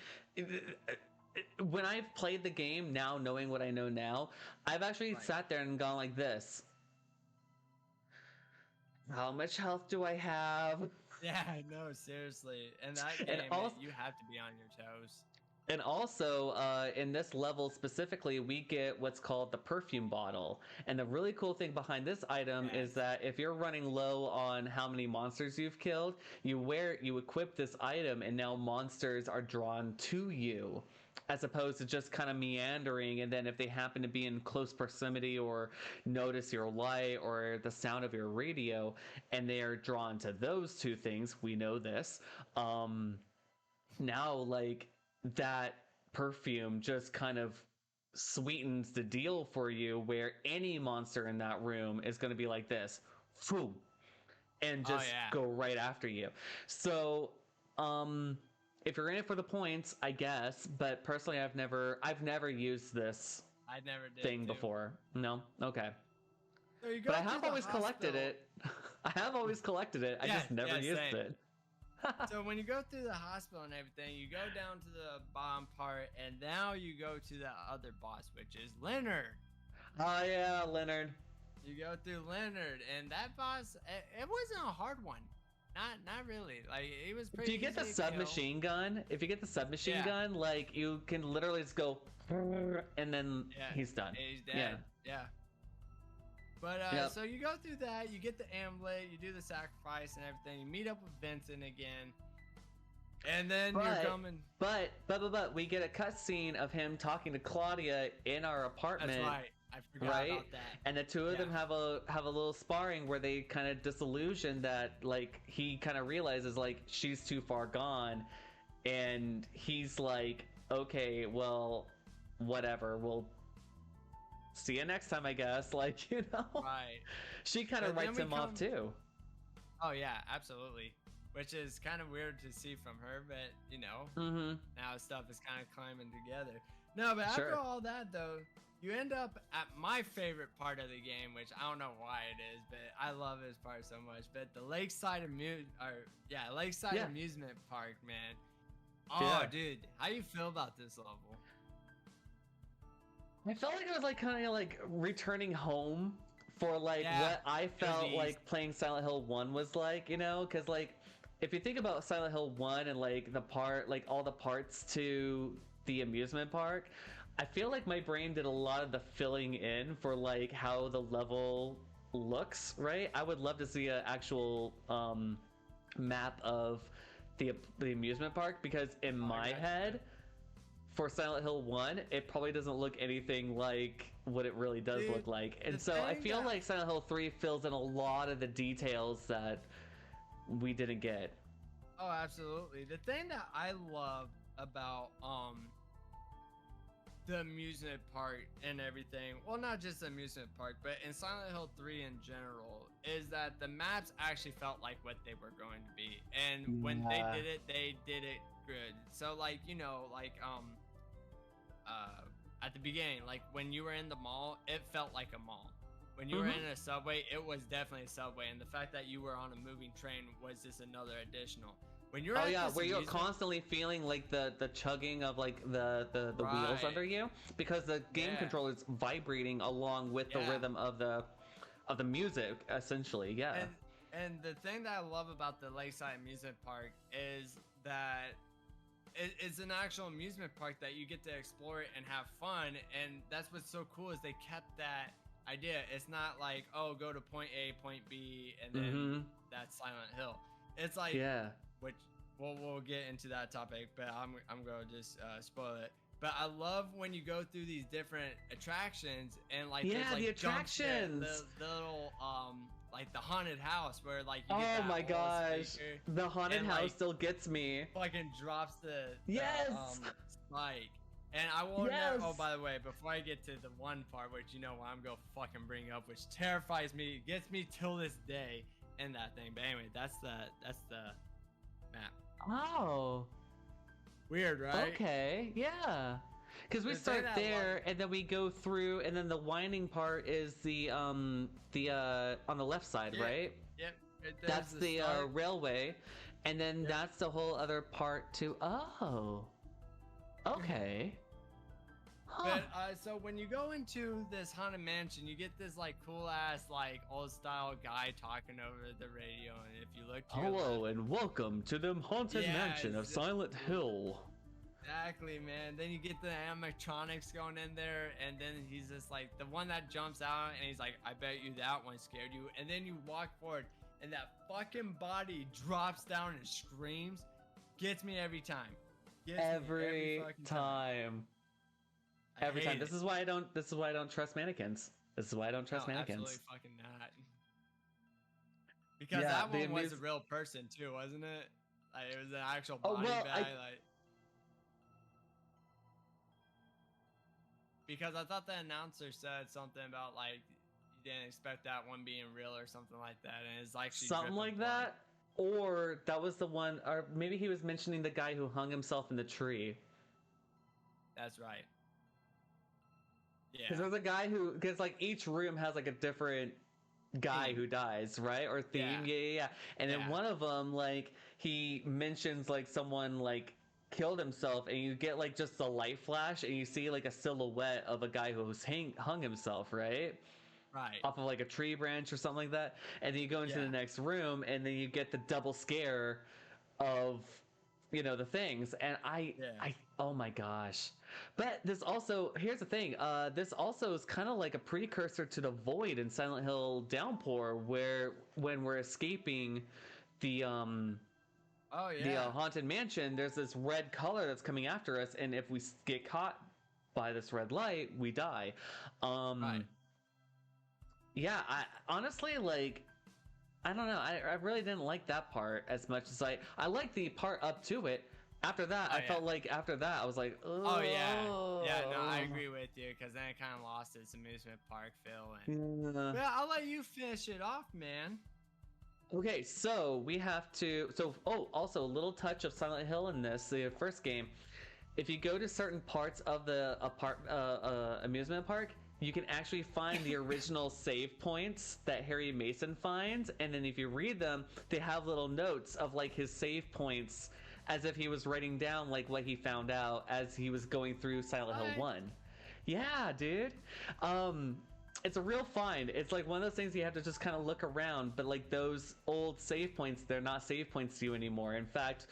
When I've played the game now, knowing what I know now, I've actually sat there and gone like this. How much health do I have? Yeah, no, seriously. And that game, you have to be on your toes. And also, in this level specifically, we get what's called the perfume bottle. And the really cool thing behind this item is that if you're running low on how many monsters you've killed, you equip this item, and now monsters are drawn to you, as opposed to just kind of meandering. And then if they happen to be in close proximity or notice your light or the sound of your radio, and they are drawn to those two things, we know this. Now, like, that perfume just kind of sweetens the deal for you, where any monster in that room is going to be like this, phew, and just go right after you. So, if you're in it for the points, I guess, but personally, I've never used this thing before. No? Okay. So but I have always collected it. I have always collected it. I just never used it. So when you go through the hospital and everything, you go down to the bottom part, and now you go to the other boss, which is Leonard. Oh yeah, Leonard. You go through Leonard, and that boss, it wasn't a hard one. Not really. Like, it was pretty. If you get the submachine gun, gun, like, you can literally just go, and then he's done. He's dead. Yeah. But so you go through that, you get the amulet, you do the sacrifice and everything, you meet up with Vincent again, and then you're coming. But we get a cutscene of him talking to Claudia in our apartment. That's right. I forgot about that. And the two of them have a little sparring where they kind of disillusion that, like, he kind of realizes, like, she's too far gone, and he's like, okay, well, whatever, we'll see you next time, I guess. Like, you know, right? She kind of writes him off too. Oh yeah, absolutely. Which is kind of weird to see from her, but you know, now stuff is kind of climbing together. No, but after all that though, you end up at my favorite part of the game, which I don't know why it is, but I love this part so much. But the Lakeside Amusement Park, man. Oh, dude, how you feel about this level? I felt like it was like kind of like returning home for like what I felt like playing Silent Hill 1 was like, you know, because like if you think about Silent Hill 1 and like all the parts to the amusement park, I feel like my brain did a lot of the filling in for like how the level looks, right? I would love to see an actual map of the amusement park, because in my head, for Silent Hill 1, it probably doesn't look anything like what it really does look like. And so I feel like Silent Hill 3 fills in a lot of the details that we didn't get. Oh, absolutely. The thing that I love about the amusement park and everything, well, not just the amusement park, but in Silent Hill 3 in general, is that the maps actually felt like what they were going to be. And when they did it good. So like, you know, like at the beginning, like when you were in the mall, it felt like a mall. When you were in a subway, it was definitely a subway, and the fact that you were on a moving train was just another additional. When you're where you're constantly feeling like the chugging of like the wheels under you, because the game controller is vibrating along with the rhythm of the music, essentially. And the thing that I love about the Lakeside Amusement Park is that it's an actual amusement park that you get to explore it and have fun, and that's what's so cool is they kept that idea. It's not like, oh, go to point A, point B, and then that's Silent Hill. It's like, which we'll get into that topic, but I'm gonna just spoil it. But I love when you go through these different attractions and like the attractions, the little like the haunted house where like you get my gosh, the haunted house still gets me. Fucking drops the spike. And I won't know. Oh, by the way, before I get to the one part, which you know what I'm gonna fucking bring up, which terrifies me, gets me till this day, and that thing. But anyway, that's the map. Oh, weird, right? Okay, yeah. Because we The thing start that I there, and then we go through, and then the winding part is the on the left side, Yeah. right? Yep. There's That's the start. railway, and then Yep. that's the whole other part too. Oh, okay. Huh. But so when you go into this haunted mansion, you get this like cool ass like old style guy talking over the radio, and if you look to your Hello left, and welcome to the haunted Yeah, mansion of it's- Silent Hill. exactly, man. Then you get the animatronics going in there, and then he's just like the one that jumps out, and he's like, "I bet you that one scared you." And then you walk forward, and that fucking body drops down and screams. Gets me every time. Gets me Every fucking time. I Every hate time. it. This is why I don't trust mannequins. This is why I don't trust No, mannequins. absolutely fucking not. Because Yeah, that the one was a amuse- real person too, wasn't it? Like it was an actual Oh, body well, bag. Like because I thought the announcer said something about like you didn't expect that one being real or something like that, and it's actually Something dripping like blood. that. Or that was the one, or maybe he was mentioning the guy who hung himself in the tree. That's right. Yeah. Because there's a guy who, because like each room has like a different guy Theme. who dies, right? Or theme. Yeah. And then Yeah. one of them, like, he mentions like someone like killed himself, and you get like just a light flash, and you see like a silhouette of a guy who's hung himself, right? Right. Off of like a tree branch or something like that. And then you go into Yeah. the next room, and then you get the double scare of, you know, the things. And Yeah. oh my gosh. But this also, here's the thing, this also is kind of like a precursor to the void in Silent Hill Downpour, where when we're escaping the Oh yeah. the haunted mansion, there's this red color that's coming after us, and if we get caught by this red light, we die. Right. Yeah, I honestly, like, I don't know, I really didn't like that part as much as I liked the part up to it. After that, Oh, I yeah. felt like after that, I was like, Oh yeah. Yeah. No, I agree with you because then it kind of lost its amusement park feel. And Yeah. well, I'll let you finish it off, man. Okay, so we have to. Also a little touch of Silent Hill in this, the first game. If you go to certain parts of the amusement park, you can actually find the original save points that Harry Mason finds, and then if you read them, they have little notes of like his save points, as if he was writing down like what he found out as he was going through Silent Hill What? 1. Yeah, dude. It's a real find. It's like one of those things you have to just kind of look around, but like those old save points, they're not save points to you anymore. In fact,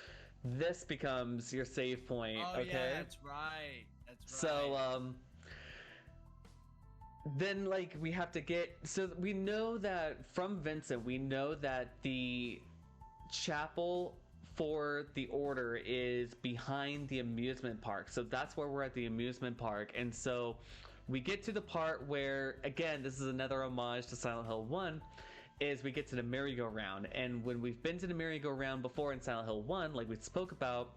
this becomes your save point. Oh Okay. yeah, that's right. That's right. So then like we have to get, so we know that from Vincent, we know that the chapel for the order is behind the amusement park. So that's where we're at, the amusement park. And so we get to the part where, again, this is another homage to Silent Hill 1, is we get to the merry-go-round. And when we've been to the merry-go-round before in Silent Hill 1, like we spoke about,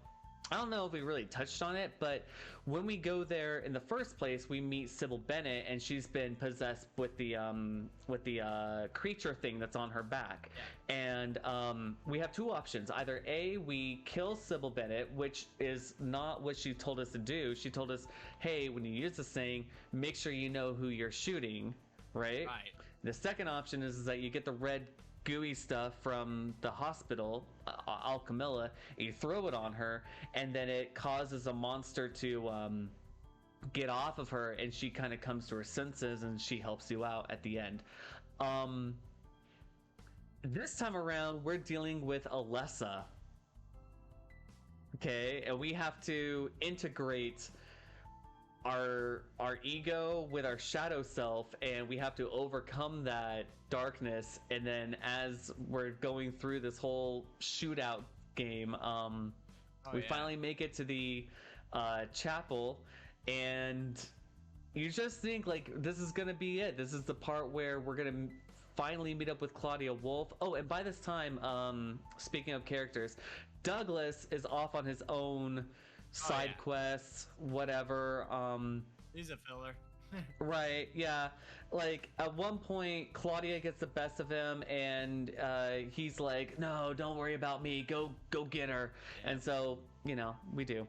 I don't know if we really touched on it, but when we go there in the first place, we meet Sybil Bennett, and she's been possessed with the creature thing that's on her back. Yeah. And we have two options. Either A, we kill Sybil Bennett, which is not what she told us to do. She told us, hey, when you use this thing, make sure you know who you're shooting, right? Right. The second option is that you get the red gooey stuff from the hospital, Alchemilla, and you throw it on her, and then it causes a monster to get off of her, and she kind of comes to her senses, and she helps you out at the end. This time around, we're dealing with Alessa. Okay, and we have to integrate our ego with our shadow self, and we have to overcome that darkness. And then as we're going through this whole shootout game, we finally make it to the chapel, and you just think like this is gonna be it. This is the part where we're gonna finally meet up with Claudia Wolf. Oh, and by this time, speaking of characters, Douglas is off on his own side quests, whatever. He's a filler. Right, yeah. Like at one point, Claudia gets the best of him, and he's like, "No, don't worry about me. Go get her." And so, you know, we do.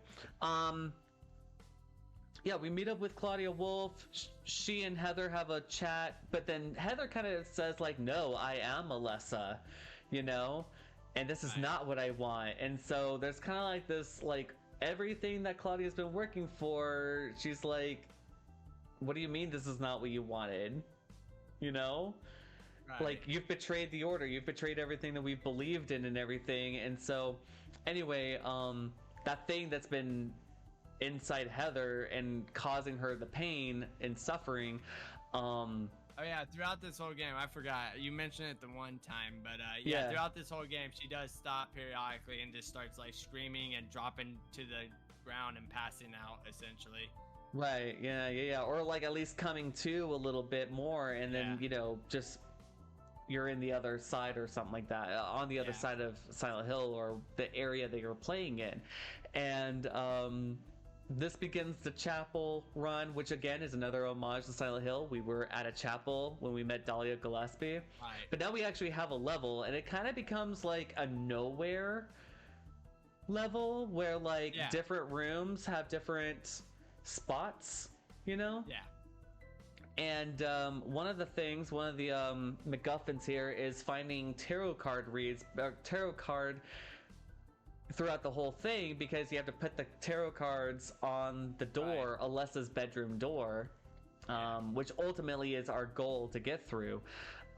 yeah, we meet up with Claudia Wolf. She and Heather have a chat, but then Heather kind of says like, "No, I am Alessa," you know, and this is Right. not what I want. And so there's kind of like this, like everything that Claudia's been working for. She's like, "What do you mean this is not what you wanted?" You know, Right. like you've betrayed the order, you've betrayed everything that we've believed in and everything. And so, anyway, that thing that's been inside Heather and causing her the pain and suffering. Oh yeah, throughout this whole game, I forgot. You mentioned it the one time, but yeah, Yeah. throughout this whole game, she does stop periodically and just starts like screaming and dropping to the ground and passing out, essentially. Right, yeah. Or like at least coming to a little bit more, and then, Yeah. you know, just you're in the other side or something like that, on the other Yeah. side of Silent Hill or the area that you're playing in. And this begins the chapel run, which again is another homage to Silent Hill. We were at a chapel when we met Dahlia Gillespie. Right. But now we actually have a level, and it kind of becomes like a nowhere level where like Yeah. different rooms have different spots, you know? Yeah. And one of the MacGuffins here is finding tarot card throughout the whole thing, because you have to put the tarot cards on the door, Right. Alessa's bedroom door, which ultimately is our goal to get through.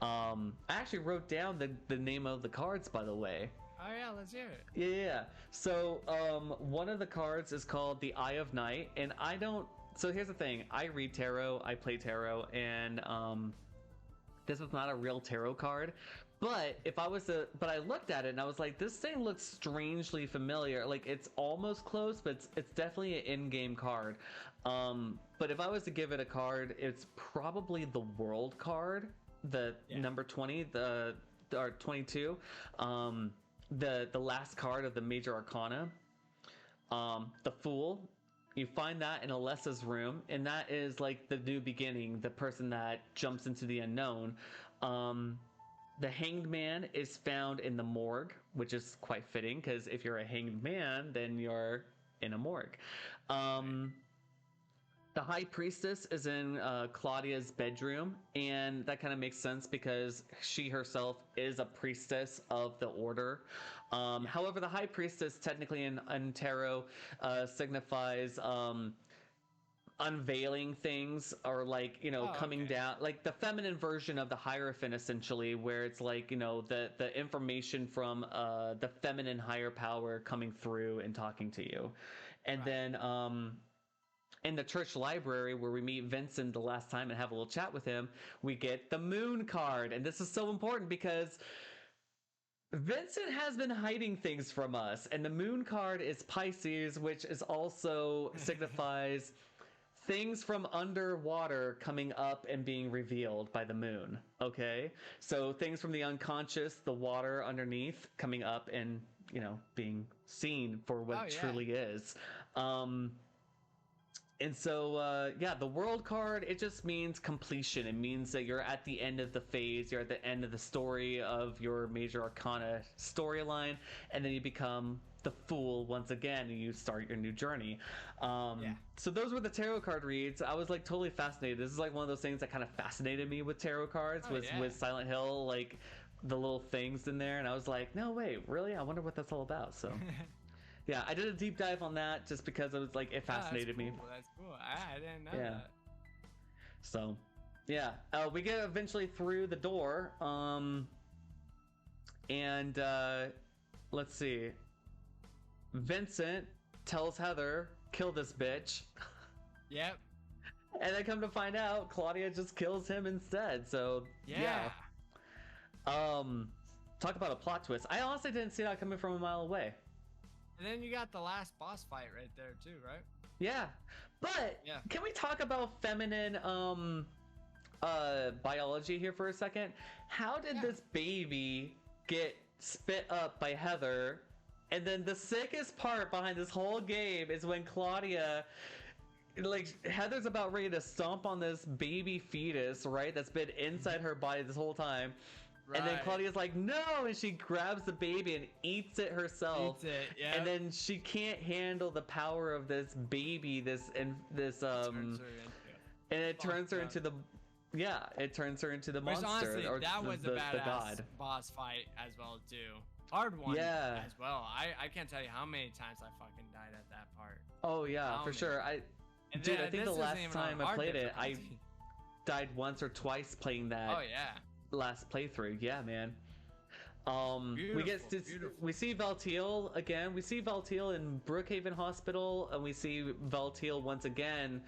I actually wrote down the name of the cards, by the way. Oh yeah, let's hear it. Yeah. So one of the cards is called the Eye of Night, and I don't. So here's the thing: I read tarot, I play tarot, and this was not a real tarot card. But but I looked at it and I was like, this thing looks strangely familiar. Like it's almost close, but it's definitely an in-game card. But if I was to give it a card, it's probably the World card, the number 20, or 22. The last card of the Major Arcana, the Fool. You find that in Alessa's room, and that is like the new beginning, the person that jumps into the unknown. The Hanged Man is found in the morgue, which is quite fitting, because if you're a hanged man, then you're in a morgue. The High Priestess is in Claudia's bedroom, and that kind of makes sense because she herself is a priestess of the order. However, the High Priestess technically in tarot signifies unveiling things, or like, you know, coming down, like the feminine version of the Hierophant, essentially, where it's like, you know, the information from the feminine higher power coming through and talking to you. And then in the church library, where we meet Vincent the last time and have a little chat with him, we get the Moon card. And this is so important because Vincent has been hiding things from us, and the Moon card is Pisces, which is also signifies things from underwater coming up and being revealed by the moon. Okay, so things from the unconscious, the water underneath, coming up and, you know, being seen for what it truly is. And so, yeah, the World card, it just means completion. It means that you're at the end of the phase, you're at the end of the story of your Major Arcana storyline, and then you become the Fool once again, and you start your new journey. So those were the tarot card reads. I was like totally fascinated. This is like one of those things that kind of fascinated me with tarot cards, with Silent Hill, like the little things in there, and I was like, no, wait, really? I wonder what that's all about. So yeah, I did a deep dive on that just because it was like, it fascinated me. That's cool. I didn't know that. So, yeah, we get eventually through the door, and let's see. Vincent tells Heather, "Kill this bitch." Yep. And then come to find out, Claudia just kills him instead. So yeah. Talk about a plot twist. I honestly didn't see that coming from a mile away. And then you got the last boss fight right there too, right? Yeah, but can we talk about feminine biology here for a second? How did this baby get spit up by Heather? And then the sickest part behind this whole game is when Claudia, like, Heather's about ready to stomp on this baby fetus, right? That's been inside her body this whole time. And then Right. Claudia's like, no, and she grabs the baby and eats it herself. Eats it, yeah. And then she can't handle the power of this baby, and it turns her into the it turns her into the Which monster, honestly, or that was the a badass god. boss fight as well too. Hard one Yeah. as well. I can't tell you how many times I fucking died at that part. Oh yeah, How for many? sure. And Dude, then I think the this isn't last even time on I hard played it, I difficulty. died once or twice playing that Oh yeah. last playthrough. Yeah, man. We get to Beautiful. we see Valtiel again. We see Valtiel in Brookhaven Hospital, and we see Valtiel once again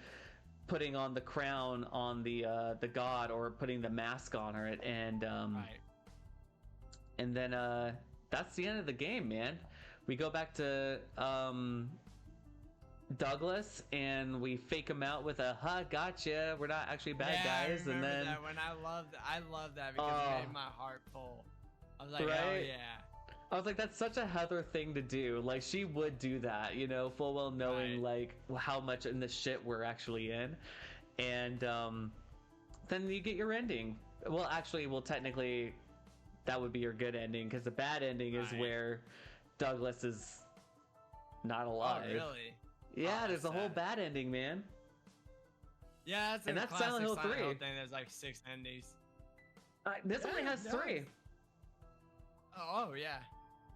putting on the crown on the god, or putting the mask on her, and Right. and then that's the end of the game, man. We go back to Douglas, and we fake him out with a "ha, gotcha, we're not actually bad guys," I and remember then that when I love that because it made my heart full. I was like, oh Right? yeah. I was like, that's such a Heather thing to do. Like, she would do that, you know, full well knowing like how much in the shit we're actually in. And then you get your ending. Well, actually, technically, that would be your good ending, because the bad ending is Right. where Douglas is not alive. Oh really? Yeah, Oh, there's a that's whole sad. bad ending, man. Yeah, that's And a that's classic Silent Hill 3. thing. There's like 6 endings. This Yeah, only has it 3. does. Oh yeah.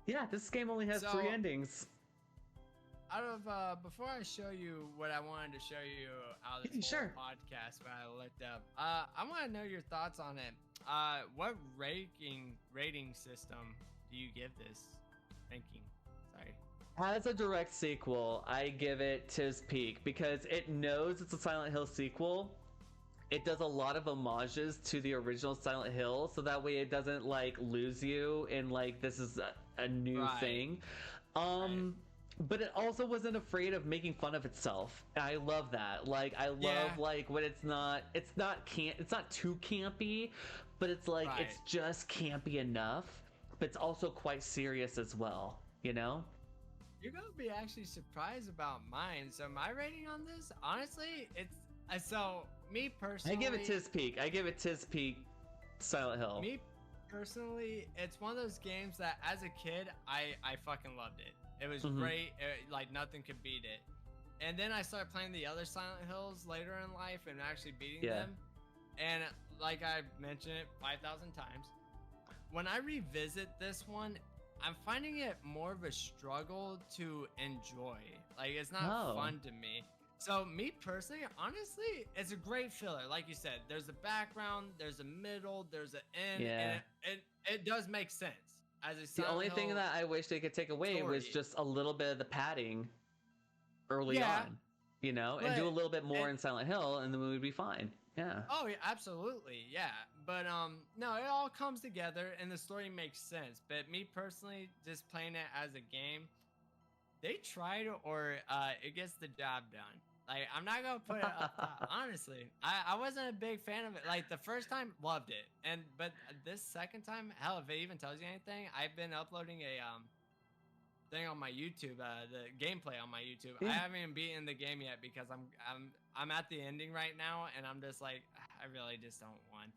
Yeah, this game only has 3 So- endings. Out of before I show you what I wanted to show you out of this whole Sure. podcast, when I looked up, I want to know your thoughts on it. What rating system do you give this? Ranking. Sorry. As a direct sequel, I give it Tis Peak, because it knows it's a Silent Hill sequel. It does a lot of homages to the original Silent Hill, so that way it doesn't like lose you in like this is a new Right. thing. Right. But it also wasn't afraid of making fun of itself. I love that. Like, I love Yeah. like when it's not too campy, but it's like Right. it's just campy enough, but it's also quite serious as well, you know? You're gonna be actually surprised about mine. So my rating on this, honestly, it's so me personally. I give it Tis Peak Silent Hill. Me personally, it's one of those games that as a kid, I fucking loved it. It was Mhm. great. Like nothing could beat it. And then I started playing the other Silent Hills later in life and actually beating Yeah. them. And like I mentioned it 5,000 times, when I revisit this one, I'm finding it more of a struggle to enjoy. Like it's not Oh. fun to me. So me personally, honestly, it's a great filler. Like you said, there's a background, there's a middle, there's an end, Yeah. and it does make sense. As a The Silent only thing Hill- that I wish they could take away was story. just a little bit of the padding early Yeah. on, you know, and do a But- little bit more and- in Silent Hill, and then we would be fine. Yeah. Oh yeah, absolutely, yeah. But no, it all comes together and the story makes sense. But me personally, just playing it as a game, they tried or it gets the job done. Like I'm not gonna put it up top. Honestly, I wasn't a big fan of it. Like the first time, loved it, but this second time, hell, if it even tells you anything, I've been uploading a thing on my YouTube, the gameplay on my YouTube. Yeah. I haven't even beaten the game yet because I'm at the ending right now, and I'm just like, I really just don't want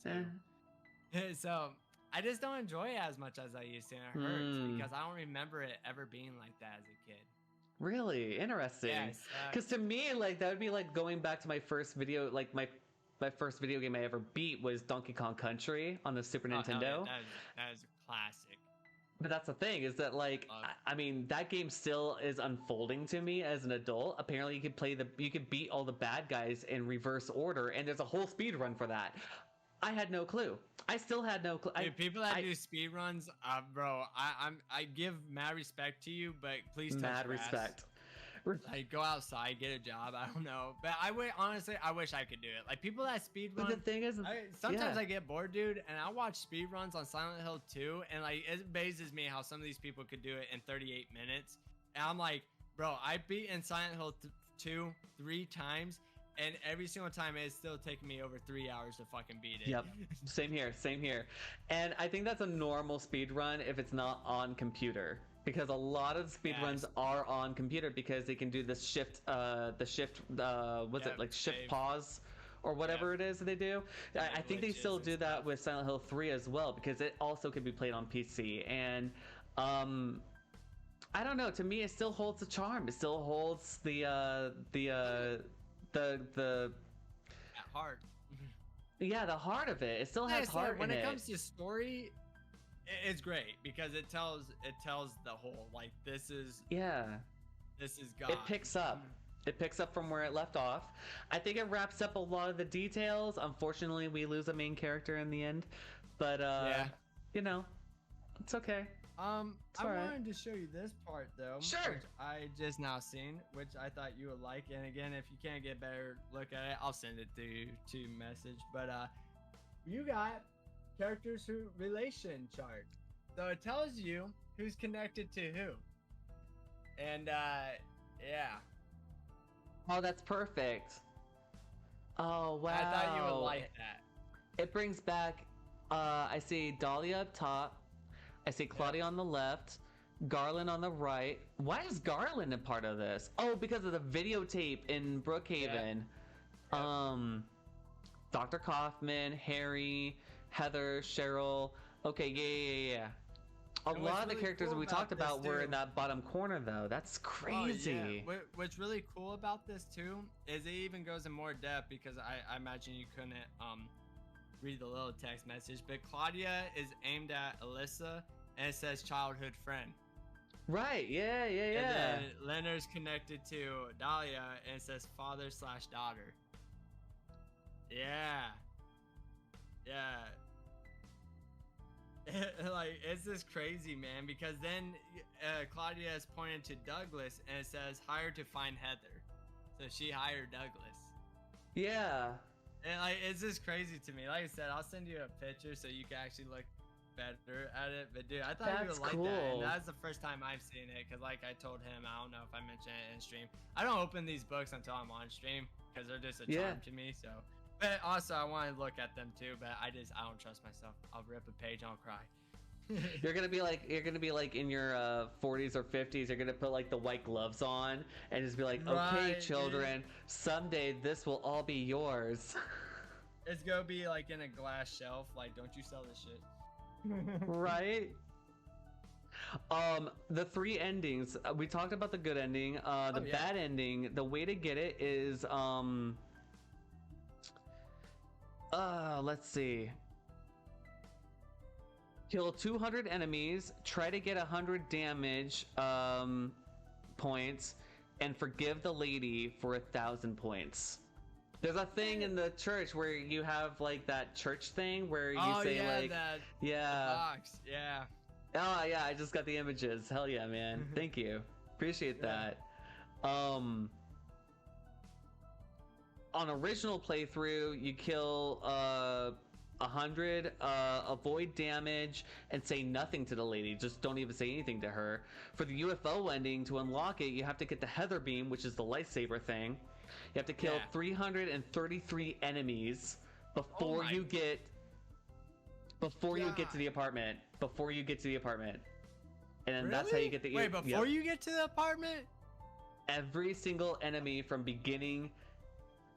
Eh. to. So I just don't enjoy it as much as I used to, and it hurts Hmm. because I don't remember it ever being like that as a kid. Really interesting. Yeah, it sucks. Because to me, like that would be like going back to my first video, like my first video game I ever beat was Donkey Kong Country on the Super Oh, hell yeah, Nintendo. that is a classic. But that's the thing, is that like I mean that game still is unfolding to me as an adult. Apparently you could beat all the bad guys in reverse order, and there's a whole speed run for that. I had no clue. I still had no clue. Dude, people that do speed runs, bro, I give mad respect to you, but please touch Mad grass. respect. Like go outside, get a job. I don't know, but honestly, I wish I could do it. Like people that speed But run. the thing is, Sometimes yeah. I get bored, dude, and I watch speed runs on Silent Hill 2, and like it amazes me how some of these people could do it in 38 minutes. And I'm like, bro, I beat in Silent Hill 2 3 times, and every single time it's still taking me over 3 hours to fucking beat it. Yep. Same here. And I think that's a normal speed run if it's not on computer. Because a lot of the speed runs are on computer because they can do the shift, what's it, Yep, like shift save. pause or whatever it is that they do. I think they glitches still and do that stuff. with Silent Hill 3 as well, because it also can be played on PC. And I don't know. To me, it still holds the charm. It still holds the At heart. yeah, the heart of it. It still Yeah, has so heart when in it it. comes to story, it's great because it tells the whole, like, this is Yeah. God. It picks up. It picks up from where it left off. I think it wraps up a lot of the details. Unfortunately, we lose a main character in the end, but Yeah. you know, it's okay. I alright. wanted to show you this part though, Sure. which I just now seen, which I thought you would like. And again, if you can't get better look at it, I'll send it to message. But you got characters who relation chart, so it tells you who's connected to who. And yeah, Oh, that's perfect. Oh wow. I thought you would like that. It brings back. I see Dahlia up top. I see Claudia on the left. Garland on the right. Why is Garland a part of this? Oh, because of the videotape in Brookhaven. Yep. Dr. Kaufman, Harry, Heather, Cheryl. Okay, yeah. A And what's lot of the really characters cool that we about talked about this, were too- in that bottom corner, though. That's crazy. Oh, yeah. What's really cool about this too is it even goes in more depth because I imagine you couldn't read the little text message, but Claudia is aimed at Alyssa and it says childhood friend. Right, yeah. And then Leonard's connected to Dahlia and it says father/daughter. Yeah. Like, it's just crazy, man, because then Claudia is pointing to Douglas and it says hire to find Heather. So she hired Douglas. Yeah. And like, it's just crazy to me. Like I said, I'll send you a picture so you can actually look better at it. But dude, I thought you That's would like that. cool. And that's the first time I've seen it because, like I told him, I don't know if I mentioned it in stream. I don't open these books until I'm on stream because they're just a charm to me. So, but also I want to look at them too. But I don't trust myself. I'll rip a page, I'll cry. You're gonna be like in your 40s or 50s. You're gonna put like the white gloves on and just be like, okay, Right, children, someday this will all be yours. It's gonna be like in a glass shelf. Like, don't you sell this shit? Right? The three endings. We talked about the good ending. The yeah. bad ending. The way to get it is let's see. Kill 200 enemies, try to get 100 damage points, and forgive the lady for 1,000 points. There's a thing in the church where you have like that church thing where you say like, the box. Yeah. Oh yeah, I just got the images. Hell yeah, man. Thank you. Appreciate Yeah. that. On original playthrough, you kill 100, avoid damage, and say nothing to the lady. Just don't even say anything to her. For the UFO ending, to unlock it, you have to get the Heather Beam, which is the lightsaber thing. You have to kill 333 enemies before you get to the apartment. Before you get to the apartment. And then that's how you get the Wait, before you get to the apartment? every single enemy from beginning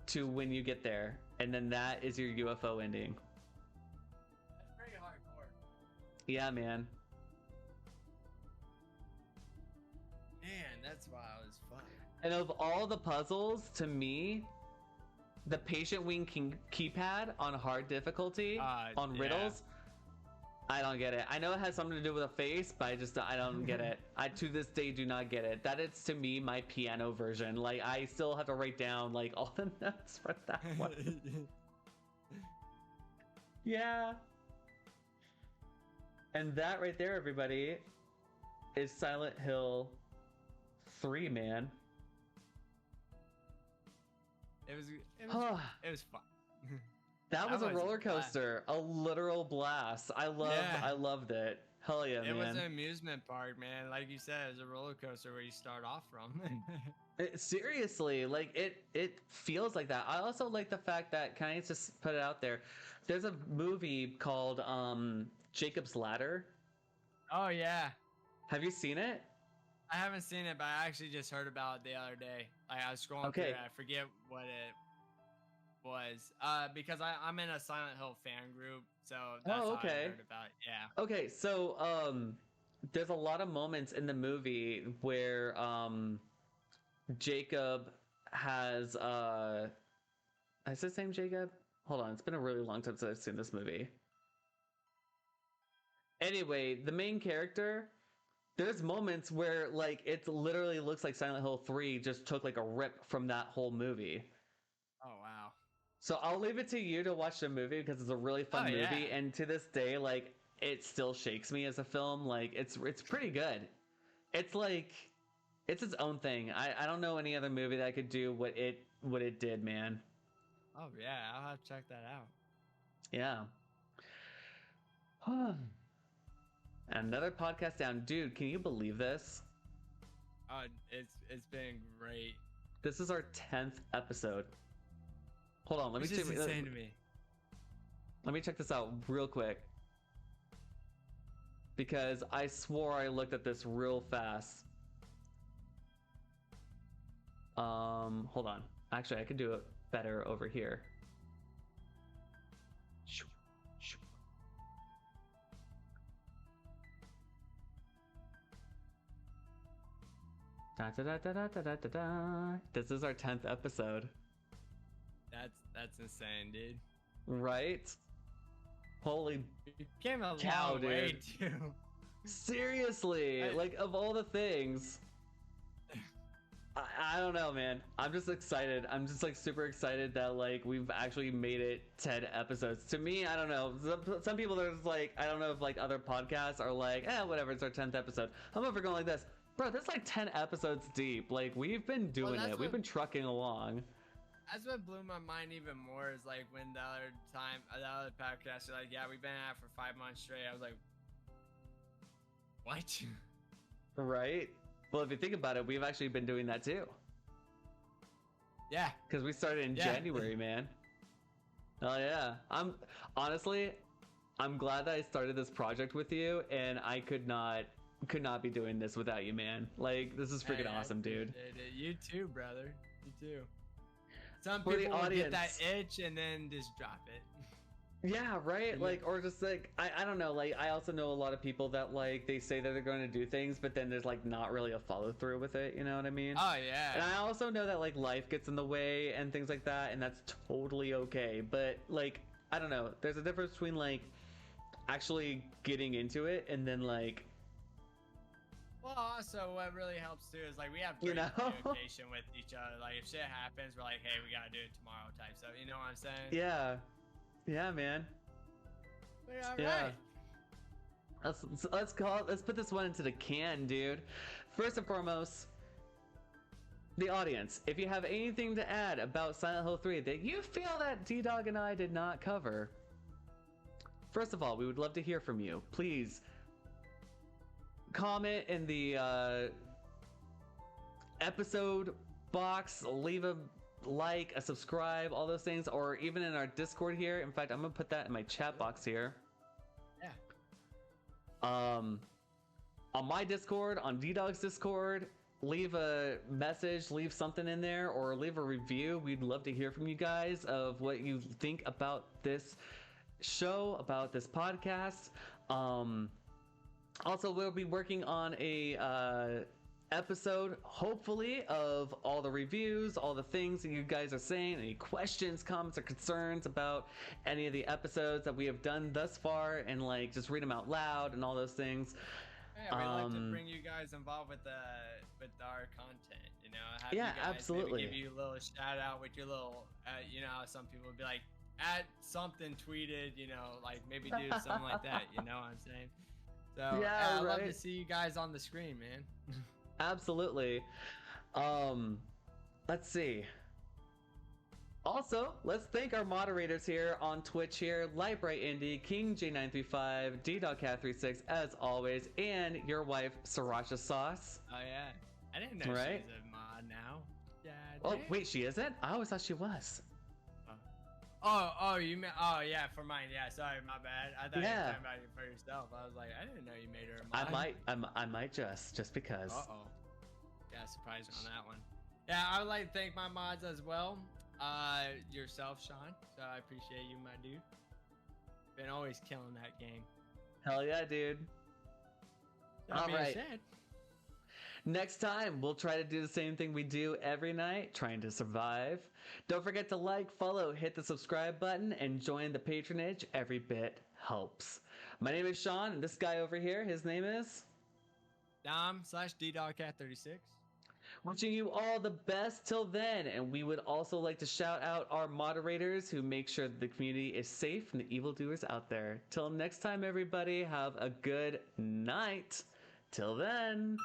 to when you get there. And then that is your UFO ending. That's pretty hardcore. Yeah, man. Man, that's wild as fuck. And of all the puzzles, to me, the patient wing keypad on hard difficulty on riddles, I don't get it. I know it has something to do with a face, but I don't get it. I to this day do not get it. That is to me my piano version. Like I still have to write down like all the notes for that one. Yeah. And that right there, everybody, is Silent Hill 3, man. It was fun. That was a was a roller blast. coaster, a literal blast. I loved it. Hell yeah, It man. was an amusement park, man. Like you said, it's a roller coaster where you start off from. Seriously, like it feels like that. I also like the fact that, can I just put it out there? There's a movie called Jacob's Ladder. Oh yeah. Have you seen it? I haven't seen it, but I actually just heard about it the other day. Like, I was scrolling through Okay. it. I forget was because I'm in a Silent Hill fan group, so that's Oh, how I okay. heard about it. Yeah. Okay, so there's a lot of moments in the movie where Jacob has is his name Jacob? Hold on, it's been a really long time since I've seen this movie. Anyway, the main character, there's moments where like it literally looks like Silent Hill 3 just took like a rip from that whole movie. Oh wow. So I'll leave it to you to watch the movie because it's a really fun movie, Yeah. and to this day, like it still shakes me as a film. Like it's pretty good. It's like it's its own thing. I don't know any other movie that could do what it did, man. Oh yeah, I'll have to check that out. Yeah. Another podcast down, dude. Can you believe this? It's been great. This is our 10th episode. Hold on, let me Which is insane to me. Let me check this out real quick. Because I swore I looked at this real fast. Hold on. Actually, I could do it better over here. Da, da, da, da, da, da, da, da. This is our 10th episode. That's insane, dude. Right? Holy You came a cow, long way, dude. too. Seriously, like of all the things, I don't know, man. I'm just excited. I'm just like super excited that like we've actually made it 10 episodes. To me, I don't know. Some people are just like, I don't know if like other podcasts are like, whatever, it's our 10th episode. I'm over going like this, bro. There's like 10 episodes deep. Like we've been doing it. We've been trucking along. That's what blew my mind even more is like when the other podcast, are like, yeah, we've been at it for 5 months straight. I was like, what? Right? Well, if you think about it, we've actually been doing that too. Yeah. Because we started in January, man. Oh yeah. I'm glad that I started this project with you, and I could not be doing this without you, man. Like this is freaking awesome, dude. You too, brother. You too. Some For people the will get audience. that itch and then just drop it. Yeah, right? Like, or just like, I don't know, like, I also know a lot of people that, like, they say that they're going to do things, but then there's, like, not really a follow-through with it, you know what I mean? Oh, yeah. And I also know that, like, life gets in the way and things like that, and that's totally okay, but, like, I don't know, there's a difference between, like, actually getting into it and then, like... Well, also, what really helps, too, is, like, we have great communication with each other. Like, if shit happens, we're like, hey, we gotta do it tomorrow type stuff, you know what I'm saying? Yeah. Yeah, man. Yeah. Right. Let's put this one into the can, dude. First and foremost, the audience. If you have anything to add about Silent Hill 3 that you feel that D-Dog and I did not cover, first of all, we would love to hear from you. Please comment in the episode box, leave a like, a subscribe, all those things, or even in our Discord here. In fact, I'm gonna put that in my chat box here. Yeah. On my Discord, on D-Dog's Discord, leave a message, leave something in there, or leave a review. We'd love to hear from you guys of what you think about this show, about this podcast. Also, we'll be working on a episode, hopefully, of all the reviews, all the things that you guys are saying, any questions, comments, or concerns about any of the episodes that we have done thus far, and like just read them out loud and all those things. Yeah, we like to bring you guys involved with our content, you know. Have Yeah, you guys absolutely. Maybe give you a little shout out with your little, you know, how some people would be like, add something tweeted, you know, like maybe do something like that, you know what I'm saying? So Yeah, I'd love right. to see you guys on the screen, man. Absolutely. Let's see. Also, let's thank our moderators here on Twitch here, Lightbright Indie, King J935, DDogCat36, as always, and your wife, Sriracha Sauce. Oh yeah, I didn't know Right? she was a mod now. Yeah. Oh, wait, she isn't? I always thought she was. Oh, you meant? Oh yeah, for mine. Yeah, sorry, my bad. I thought you were Yeah. talking about it for yourself. I was like, I didn't know you made her a mod. I might just because. Yeah, surprised on that one. Yeah, I would like to thank my mods as well. Yourself, Sean. So I appreciate you, my dude. Been always killing that game. Hell yeah, dude. That All being right. said, Next time, we'll try to do the same thing we do every night, trying to survive. Don't forget to like, follow, hit the subscribe button, and join the patronage. Every bit helps. My name is Sean, and this guy over here, his name is... Dom/DDogCat36. Wishing you all the best till then, and we would also like to shout out our moderators who make sure that the community is safe from the evildoers out there. Till next time, everybody, have a good night. Till then.